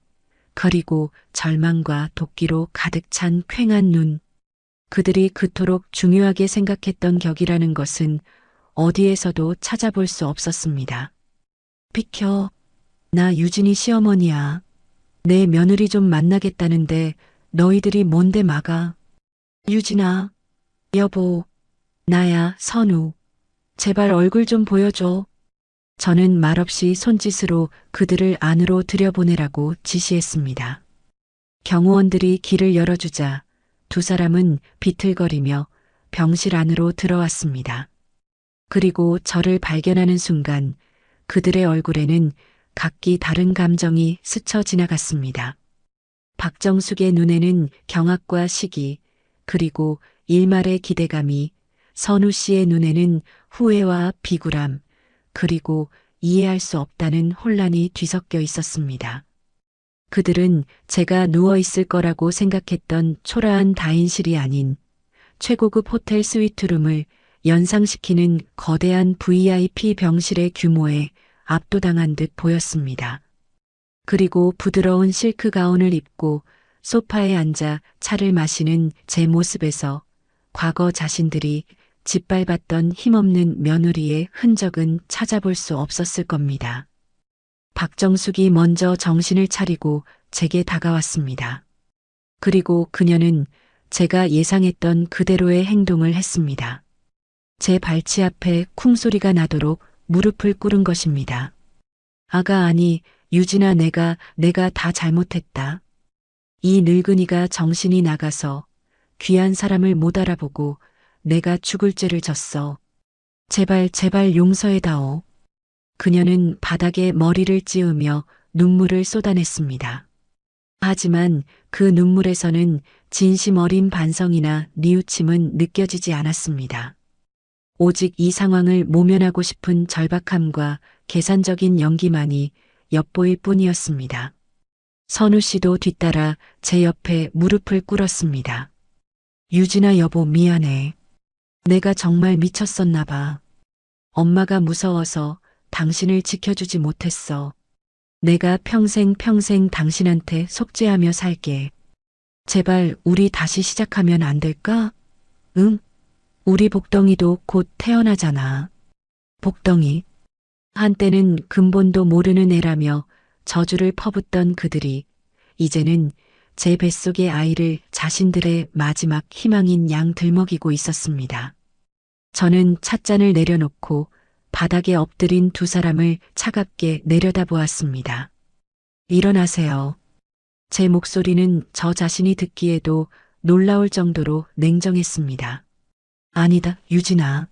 그리고 절망과 도끼로 가득 찬 퀭한 눈. 그들이 그토록 중요하게 생각했던 격이라는 것은 어디에서도 찾아볼 수 없었습니다. 비켜. 나 유진이 시어머니야. 내 며느리 좀 만나겠다는데 너희들이 뭔데 막아. 유진아. 여보. 나야, 선우. 제발 얼굴 좀 보여줘. 저는 말없이 손짓으로 그들을 안으로 들여보내라고 지시했습니다. 경호원들이 길을 열어주자 2사람은 비틀거리며 병실 안으로 들어왔습니다. 그리고 저를 발견하는 순간 그들의 얼굴에는 각기 다른 감정이 스쳐 지나갔습니다. 박정숙의 눈에는 경악과 시기, 그리고 일말의 기대감이, 선우 씨의 눈에는 후회와 비굴함, 그리고 이해할 수 없다는 혼란이 뒤섞여 있었습니다. 그들은 제가 누워있을 거라고 생각했던 초라한 다인실이 아닌 최고급 호텔 스위트룸을 연상시키는 거대한 VIP 병실의 규모에 압도당한 듯 보였습니다. 그리고 부드러운 실크 가운을 입고 소파에 앉아 차를 마시는 제 모습에서 과거 자신들이 짓밟았던 힘없는 며느리의 흔적은 찾아볼 수 없었을 겁니다. 박정숙이 먼저 정신을 차리고 제게 다가왔습니다. 그리고 그녀는 제가 예상했던 그대로의 행동을 했습니다. 제 발치 앞에 쿵소리가 나도록 무릎을 꿇은 것입니다. 아가, 아니, 유진아, 내가 다 잘못했다. 이 늙은이가 정신이 나가서 귀한 사람을 못 알아보고 내가 죽을 죄를 졌어. 제발 용서해다오. 그녀는 바닥에 머리를 찌우며 눈물을 쏟아냈습니다. 하지만 그 눈물에서는 진심 어린 반성이나 뉘우침은 느껴지지 않았습니다. 오직 이 상황을 모면하고 싶은 절박함과 계산적인 연기만이 엿보일 뿐이었습니다. 선우 씨도 뒤따라 제 옆에 무릎을 꿇었습니다. 유진아, 여보, 미안해. 내가 정말 미쳤었나 봐. 엄마가 무서워서 당신을 지켜주지 못했어. 내가 평생 당신한테 속죄하며 살게. 제발 우리 다시 시작하면 안 될까? 응? 우리 복덩이도 곧 태어나잖아. 복덩이. 한때는 근본도 모르는 애라며 저주를 퍼붓던 그들이 이제는 제 뱃속의 아이를 자신들의 마지막 희망인 양 들먹이고 있었습니다. 저는 찻잔을 내려놓고 바닥에 엎드린 두 사람을 차갑게 내려다보았습니다. 일어나세요. 제 목소리는 저 자신이 듣기에도 놀라울 정도로 냉정했습니다. 아니다, 유진아.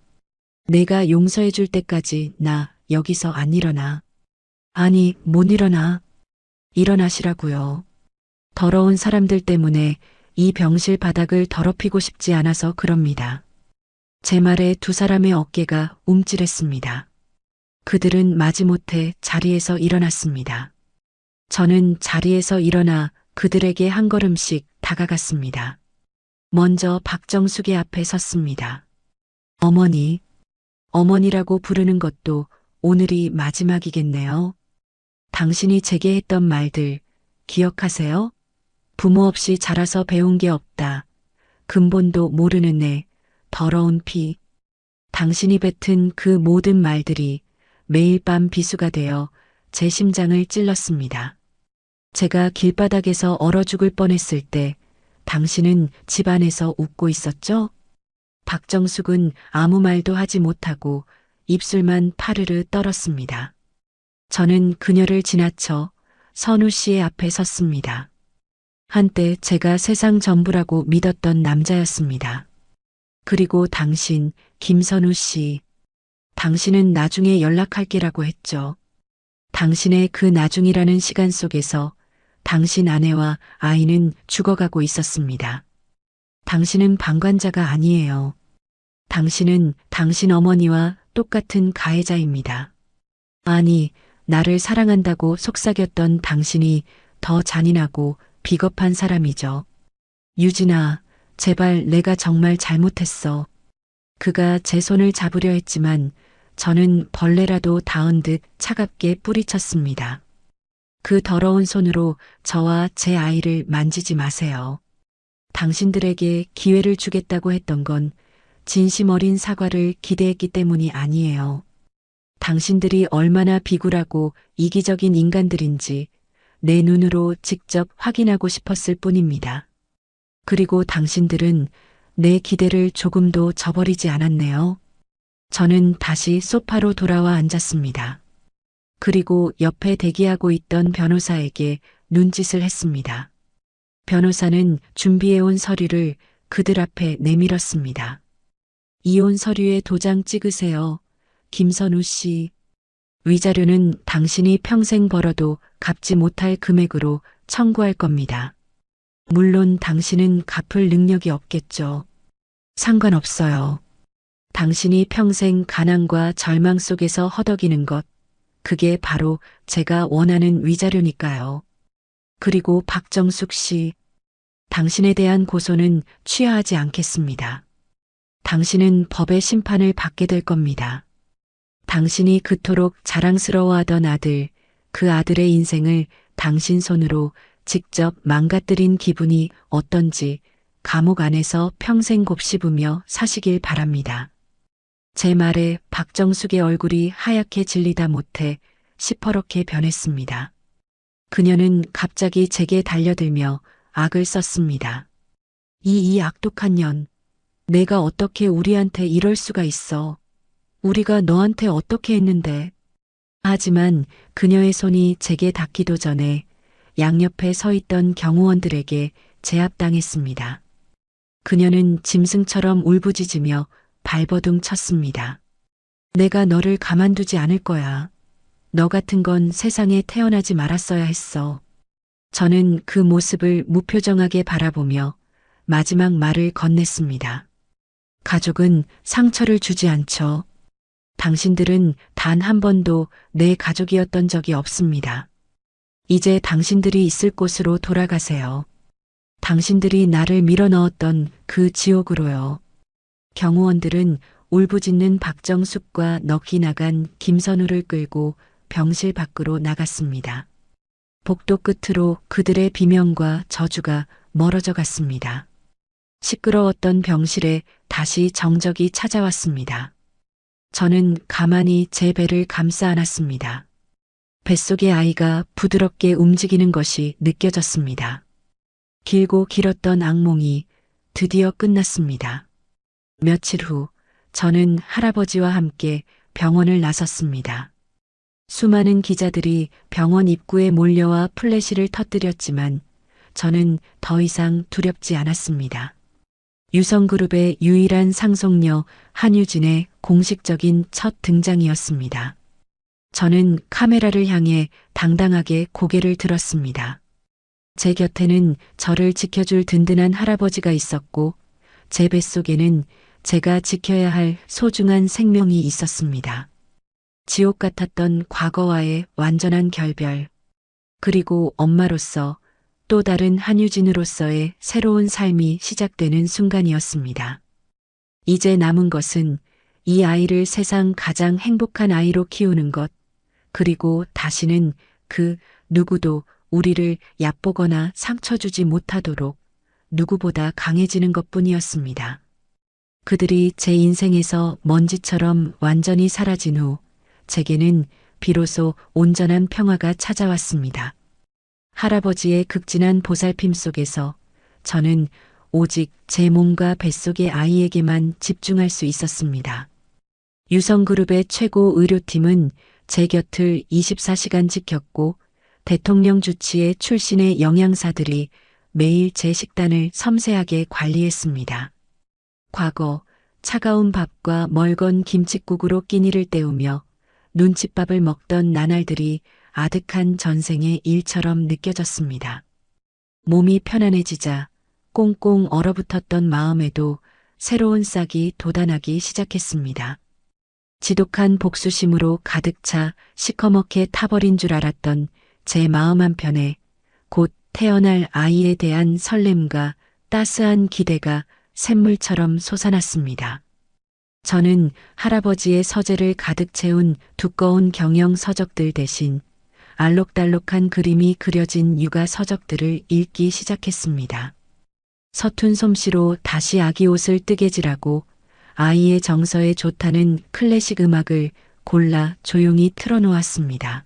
내가 용서해 줄 때까지 나 여기서 안 일어나. 아니, 못 일어나. 일어나시라고요. 더러운 사람들 때문에 이 병실 바닥을 더럽히고 싶지 않아서 그럽니다. 제 말에 두 사람의 어깨가 움찔했습니다. 그들은 마지못해 자리에서 일어났습니다. 저는 자리에서 일어나 그들에게 한 걸음씩 다가갔습니다. 먼저 박정숙의 앞에 섰습니다. 어머니, 어머니라고 부르는 것도 오늘이 마지막이겠네요. 당신이 제게 했던 말들 기억하세요? 부모 없이 자라서 배운 게 없다. 근본도 모르는 애, 더러운 피. 당신이 뱉은 그 모든 말들이 매일 밤 비수가 되어 제 심장을 찔렀습니다. 제가 길바닥에서 얼어 죽을 뻔했을 때 당신은 집 안에서 웃고 있었죠? 박정숙은 아무 말도 하지 못하고 입술만 파르르 떨었습니다. 저는 그녀를 지나쳐 선우 씨의 앞에 섰습니다. 한때 제가 세상 전부라고 믿었던 남자였습니다. 그리고 당신, 김선우 씨. 당신은 나중에 연락할게라고 했죠. 당신의 그 나중이라는 시간 속에서 당신 아내와 아이는 죽어가고 있었습니다. 당신은 방관자가 아니에요. 당신은 당신 어머니와 똑같은 가해자입니다. 아니, 나를 사랑한다고 속삭였던 당신이 더 잔인하고 비겁한 사람이죠. 유진아, 제발 내가 정말 잘못했어. 그가 제 손을 잡으려 했지만 저는 벌레라도 닿은 듯 차갑게 뿌리쳤습니다. 그 더러운 손으로 저와 제 아이를 만지지 마세요. 당신들에게 기회를 주겠다고 했던 건 진심 어린 사과를 기대했기 때문이 아니에요. 당신들이 얼마나 비굴하고 이기적인 인간들인지 내 눈으로 직접 확인하고 싶었을 뿐입니다. 그리고 당신들은 내 기대를 조금도 저버리지 않았네요. 저는 다시 소파로 돌아와 앉았습니다. 그리고 옆에 대기하고 있던 변호사에게 눈짓을 했습니다. 변호사는 준비해온 서류를 그들 앞에 내밀었습니다. 이혼 서류에 도장 찍으세요. 김선우 씨. 위자료는 당신이 평생 벌어도 갚지 못할 금액으로 청구할 겁니다. 물론 당신은 갚을 능력이 없겠죠. 상관없어요. 당신이 평생 가난과 절망 속에서 허덕이는 것, 그게 바로 제가 원하는 위자료니까요. 그리고 박정숙 씨, 당신에 대한 고소는 취하하지 않겠습니다. 당신은 법의 심판을 받게 될 겁니다. 당신이 그토록 자랑스러워하던 아들, 그 아들의 인생을 당신 손으로 직접 망가뜨린 기분이 어떤지 감옥 안에서 평생 곱씹으며 사시길 바랍니다. 제 말에 박정숙의 얼굴이 하얗게 질리다 못해 시퍼렇게 변했습니다. 그녀는 갑자기 제게 달려들며 악을 썼습니다. 이 악독한 년, 내가 어떻게 우리한테 이럴 수가 있어. 우리가 너한테 어떻게 했는데. 하지만 그녀의 손이 제게 닿기도 전에 양옆에 서 있던 경호원들에게 제압당했습니다. 그녀는 짐승처럼 울부짖으며 발버둥 쳤습니다. 내가 너를 가만두지 않을 거야. 너 같은 건 세상에 태어나지 말았어야 했어. 저는 그 모습을 무표정하게 바라보며 마지막 말을 건넸습니다. 가족은 상처를 주지 않죠. 당신들은 단 한 번도 내 가족이었던 적이 없습니다. 이제 당신들이 있을 곳으로 돌아가세요. 당신들이 나를 밀어넣었던 그 지옥으로요. 경호원들은 울부짖는 박정숙과 넋이 나간 김선우를 끌고 병실 밖으로 나갔습니다. 복도 끝으로 그들의 비명과 저주가 멀어져 갔습니다. 시끄러웠던 병실에 다시 정적이 찾아왔습니다. 저는 가만히 제 배를 감싸 안았습니다. 뱃속의 아이가 부드럽게 움직이는 것이 느껴졌습니다. 길고 길었던 악몽이 드디어 끝났습니다. 며칠 후 저는 할아버지와 함께 병원을 나섰습니다. 수많은 기자들이 병원 입구에 몰려와 플래시를 터뜨렸지만 저는 더 이상 두렵지 않았습니다. 유성그룹의 유일한 상속녀 한유진의 공식적인 첫 등장이었습니다. 저는 카메라를 향해 당당하게 고개를 들었습니다. 제 곁에는 저를 지켜줄 든든한 할아버지가 있었고 제 뱃속에는 제가 지켜야 할 소중한 생명이 있었습니다. 지옥 같았던 과거와의 완전한 결별, 그리고 엄마로서 또 다른 한유진으로서의 새로운 삶이 시작되는 순간이었습니다. 이제 남은 것은 이 아이를 세상 가장 행복한 아이로 키우는 것, 그리고 다시는 그 누구도 우리를 얕보거나 상처 주지 못하도록 누구보다 강해지는 것뿐이었습니다. 그들이 제 인생에서 먼지처럼 완전히 사라진 후 제게는 비로소 온전한 평화가 찾아왔습니다. 할아버지의 극진한 보살핌 속에서 저는 오직 제 몸과 뱃속의 아이에게만 집중할 수 있었습니다. 유성그룹의 최고 의료팀은 제 곁을 24시간 지켰고 대통령 주치의 출신의 영양사들이 매일 제 식단을 섬세하게 관리했습니다. 과거 차가운 밥과 멀건 김칫국으로 끼니를 때우며 눈칫밥을 먹던 나날들이 아득한 전생의 일처럼 느껴졌습니다. 몸이 편안해지자 꽁꽁 얼어붙었던 마음에도 새로운 싹이 돋아나기 시작했습니다. 지독한 복수심으로 가득 차 시커멓게 타버린 줄 알았던 제 마음 한편에 곧 태어날 아이에 대한 설렘과 따스한 기대가 샘물처럼 솟아났습니다. 저는 할아버지의 서재를 가득 채운 두꺼운 경영 서적들 대신 알록달록한 그림이 그려진 육아 서적들을 읽기 시작했습니다. 서툰 솜씨로 다시 아기 옷을 뜨개질하고 아이의 정서에 좋다는 클래식 음악을 골라 조용히 틀어놓았습니다.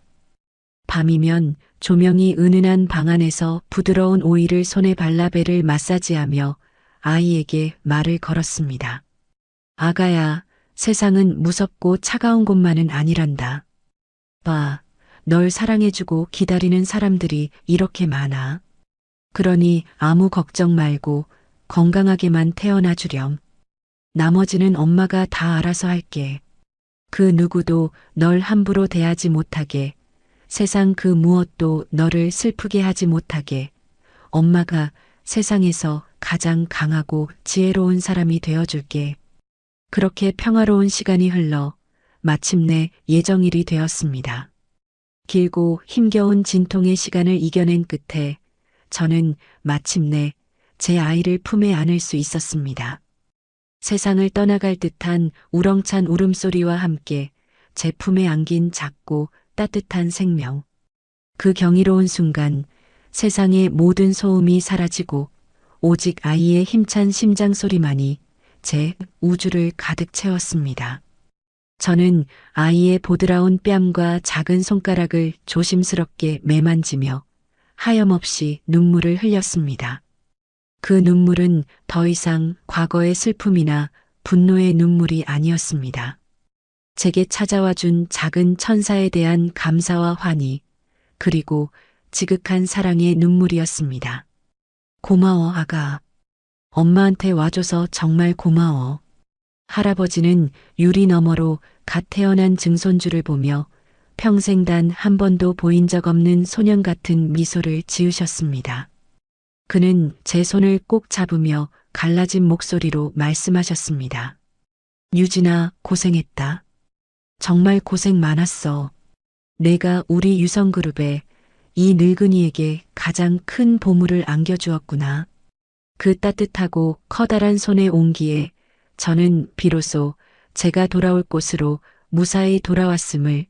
밤이면 조명이 은은한 방 안에서 부드러운 오일을 손에 발라 배를 마사지하며 아이에게 말을 걸었습니다. 아가야, 세상은 무섭고 차가운 곳만은 아니란다. 봐, 널 사랑해주고 기다리는 사람들이 이렇게 많아. 그러니 아무 걱정 말고 건강하게만 태어나주렴. 나머지는 엄마가 다 알아서 할게. 그 누구도 널 함부로 대하지 못하게, 세상 그 무엇도 너를 슬프게 하지 못하게, 엄마가 세상에서 가장 강하고 지혜로운 사람이 되어줄게. 그렇게 평화로운 시간이 흘러 마침내 예정일이 되었습니다. 길고 힘겨운 진통의 시간을 이겨낸 끝에 저는 마침내 제 아이를 품에 안을 수 있었습니다. 세상을 떠나갈 듯한 우렁찬 울음소리와 함께 제 품에 안긴 작고 따뜻한 생명. 그 경이로운 순간 세상의 모든 소음이 사라지고 오직 아이의 힘찬 심장 소리만이 제 우주를 가득 채웠습니다. 저는 아이의 보드라운 뺨과 작은 손가락을 조심스럽게 매만지며 하염없이 눈물을 흘렸습니다. 그 눈물은 더 이상 과거의 슬픔이나 분노의 눈물이 아니었습니다. 제게 찾아와 준 작은 천사에 대한 감사와 환희, 그리고 지극한 사랑의 눈물이었습니다. 고마워, 아가. 엄마한테 와줘서 정말 고마워. 할아버지는 유리 너머로 갓 태어난 증손주를 보며 평생 단 한 번도 보인 적 없는 소년 같은 미소를 지으셨습니다. 그는 제 손을 꼭 잡으며 갈라진 목소리로 말씀하셨습니다. 유진아, 고생했다. 정말 고생 많았어. 내가 우리 유성그룹에 이 늙은이에게 가장 큰 보물을 안겨주었구나. 그 따뜻하고 커다란 손의 온기에 저는 비로소 제가 돌아올 곳으로 무사히 돌아왔음을,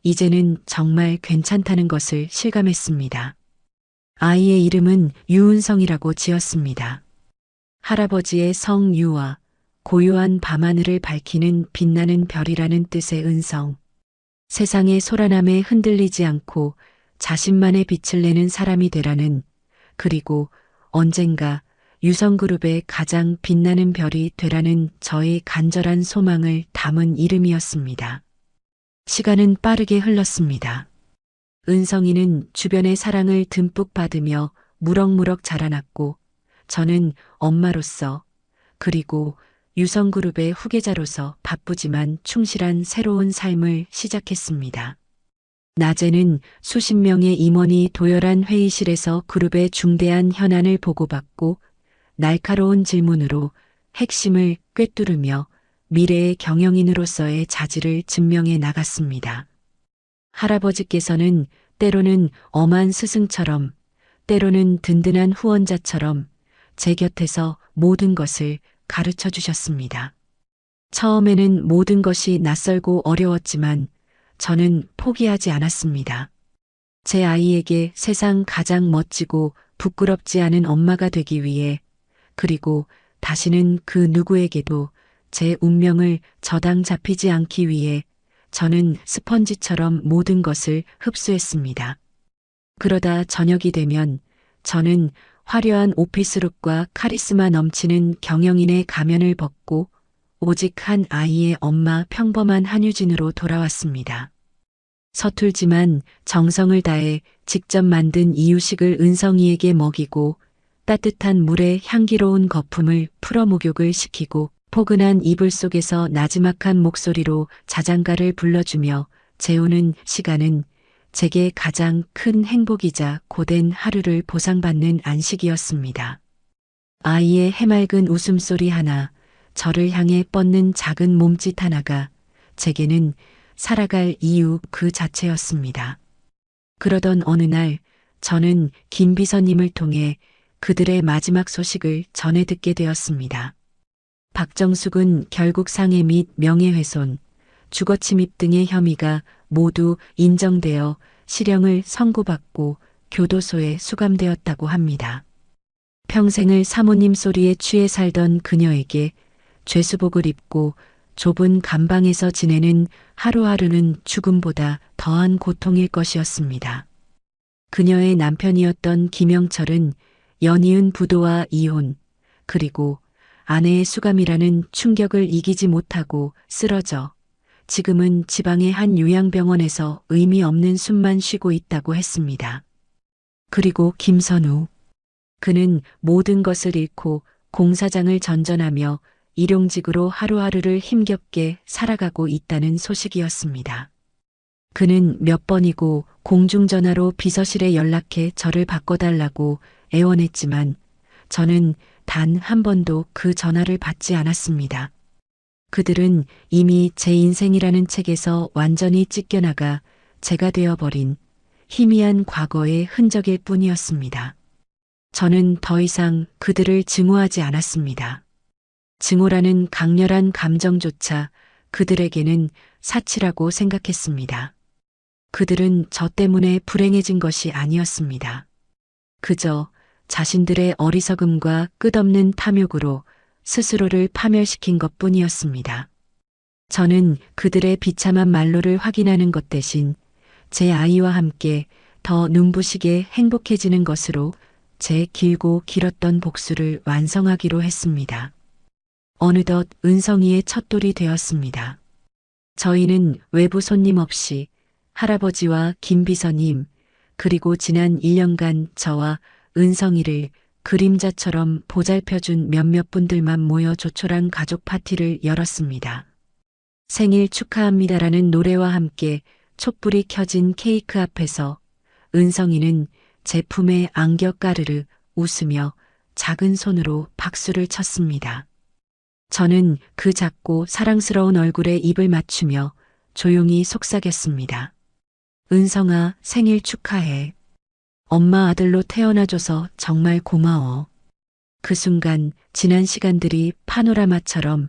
이제는 정말 괜찮다는 것을 실감했습니다. 아이의 이름은 유은성이라고 지었습니다. 할아버지의 성 유와 고요한 밤하늘을 밝히는 빛나는 별이라는 뜻의 은성. 세상의 소란함에 흔들리지 않고 자신만의 빛을 내는 사람이 되라는, 그리고 언젠가 유성그룹의 가장 빛나는 별이 되라는 저의 간절한 소망을 담은 이름이었습니다. 시간은 빠르게 흘렀습니다. 은성이는 주변의 사랑을 듬뿍 받으며 무럭무럭 자라났고, 저는 엄마로서, 그리고 유성그룹의 후계자로서 바쁘지만 충실한 새로운 삶을 시작했습니다. 낮에는 수십 명의 임원이 도열한 회의실에서 그룹의 중대한 현안을 보고받고, 날카로운 질문으로 핵심을 꿰뚫으며 미래의 경영인으로서의 자질을 증명해 나갔습니다. 할아버지께서는 때로는 엄한 스승처럼, 때로는 든든한 후원자처럼 제 곁에서 모든 것을 가르쳐 주셨습니다. 처음에는 모든 것이 낯설고 어려웠지만 저는 포기하지 않았습니다. 제 아이에게 세상 가장 멋지고 부끄럽지 않은 엄마가 되기 위해, 그리고 다시는 그 누구에게도 제 운명을 저당 잡히지 않기 위해 저는 스펀지처럼 모든 것을 흡수했습니다. 그러다 저녁이 되면 저는 화려한 오피스룩과 카리스마 넘치는 경영인의 가면을 벗고 오직 한 아이의 엄마, 평범한 한유진으로 돌아왔습니다. 서툴지만 정성을 다해 직접 만든 이유식을 은성이에게 먹이고, 따뜻한 물에 향기로운 거품을 풀어 목욕을 시키고, 포근한 이불 속에서 나지막한 목소리로 자장가를 불러주며 재우는 시간은 제게 가장 큰 행복이자 고된 하루를 보상받는 안식이었습니다. 아이의 해맑은 웃음소리 하나, 저를 향해 뻗는 작은 몸짓 하나가 제게는 살아갈 이유 그 자체였습니다. 그러던 어느 날 저는 김 비서님을 통해 그들의 마지막 소식을 전해 듣게 되었습니다. 박정숙은 결국 상해 및 명예훼손, 주거침입 등의 혐의가 모두 인정되어 실형을 선고받고 교도소에 수감되었다고 합니다. 평생을 사모님 소리에 취해 살던 그녀에게 죄수복을 입고 좁은 감방에서 지내는 하루하루는 죽음보다 더한 고통일 것이었습니다. 그녀의 남편이었던 김영철은 연이은 부도와 이혼, 그리고 아내의 수감이라는 충격을 이기지 못하고 쓰러져 지금은 지방의 한 요양병원에서 의미 없는 숨만 쉬고 있다고 했습니다. 그리고 김선우. 그는 모든 것을 잃고 공사장을 전전하며 일용직으로 하루하루를 힘겹게 살아가고 있다는 소식이었습니다. 그는 몇 번이고 공중전화로 비서실에 연락해 저를 바꿔달라고 애원했지만 저는 단 한 번도 그 전화를 받지 않았습니다. 그들은 이미 제 인생이라는 책에서 완전히 찢겨나가 제가 되어버린 희미한 과거의 흔적일 뿐이었습니다. 저는 더 이상 그들을 증오하지 않았습니다. 증오라는 강렬한 감정조차 그들에게는 사치라고 생각했습니다. 그들은 저 때문에 불행해진 것이 아니었습니다. 그저 자신들의 어리석음과 끝없는 탐욕으로 스스로를 파멸시킨 것뿐이었습니다. 저는 그들의 비참한 말로를 확인하는 것 대신 제 아이와 함께 더 눈부시게 행복해지는 것으로 제 길고 길었던 복수를 완성하기로 했습니다. 어느덧 은성이의 첫돌이 되었습니다. 저희는 외부 손님 없이 할아버지와 김 비서님, 그리고 지난 1년간 저와 은성이를 그림자처럼 보살펴준 몇몇 분들만 모여 조촐한 가족 파티를 열었습니다. 생일 축하합니다라는 노래와 함께 촛불이 켜진 케이크 앞에서 은성이는 제 품에 안겨 까르르 웃으며 작은 손으로 박수를 쳤습니다. 저는 그 작고 사랑스러운 얼굴에 입을 맞추며 조용히 속삭였습니다. 은성아, 생일 축하해. 엄마 아들로 태어나줘서 정말 고마워. 그 순간 지난 시간들이 파노라마처럼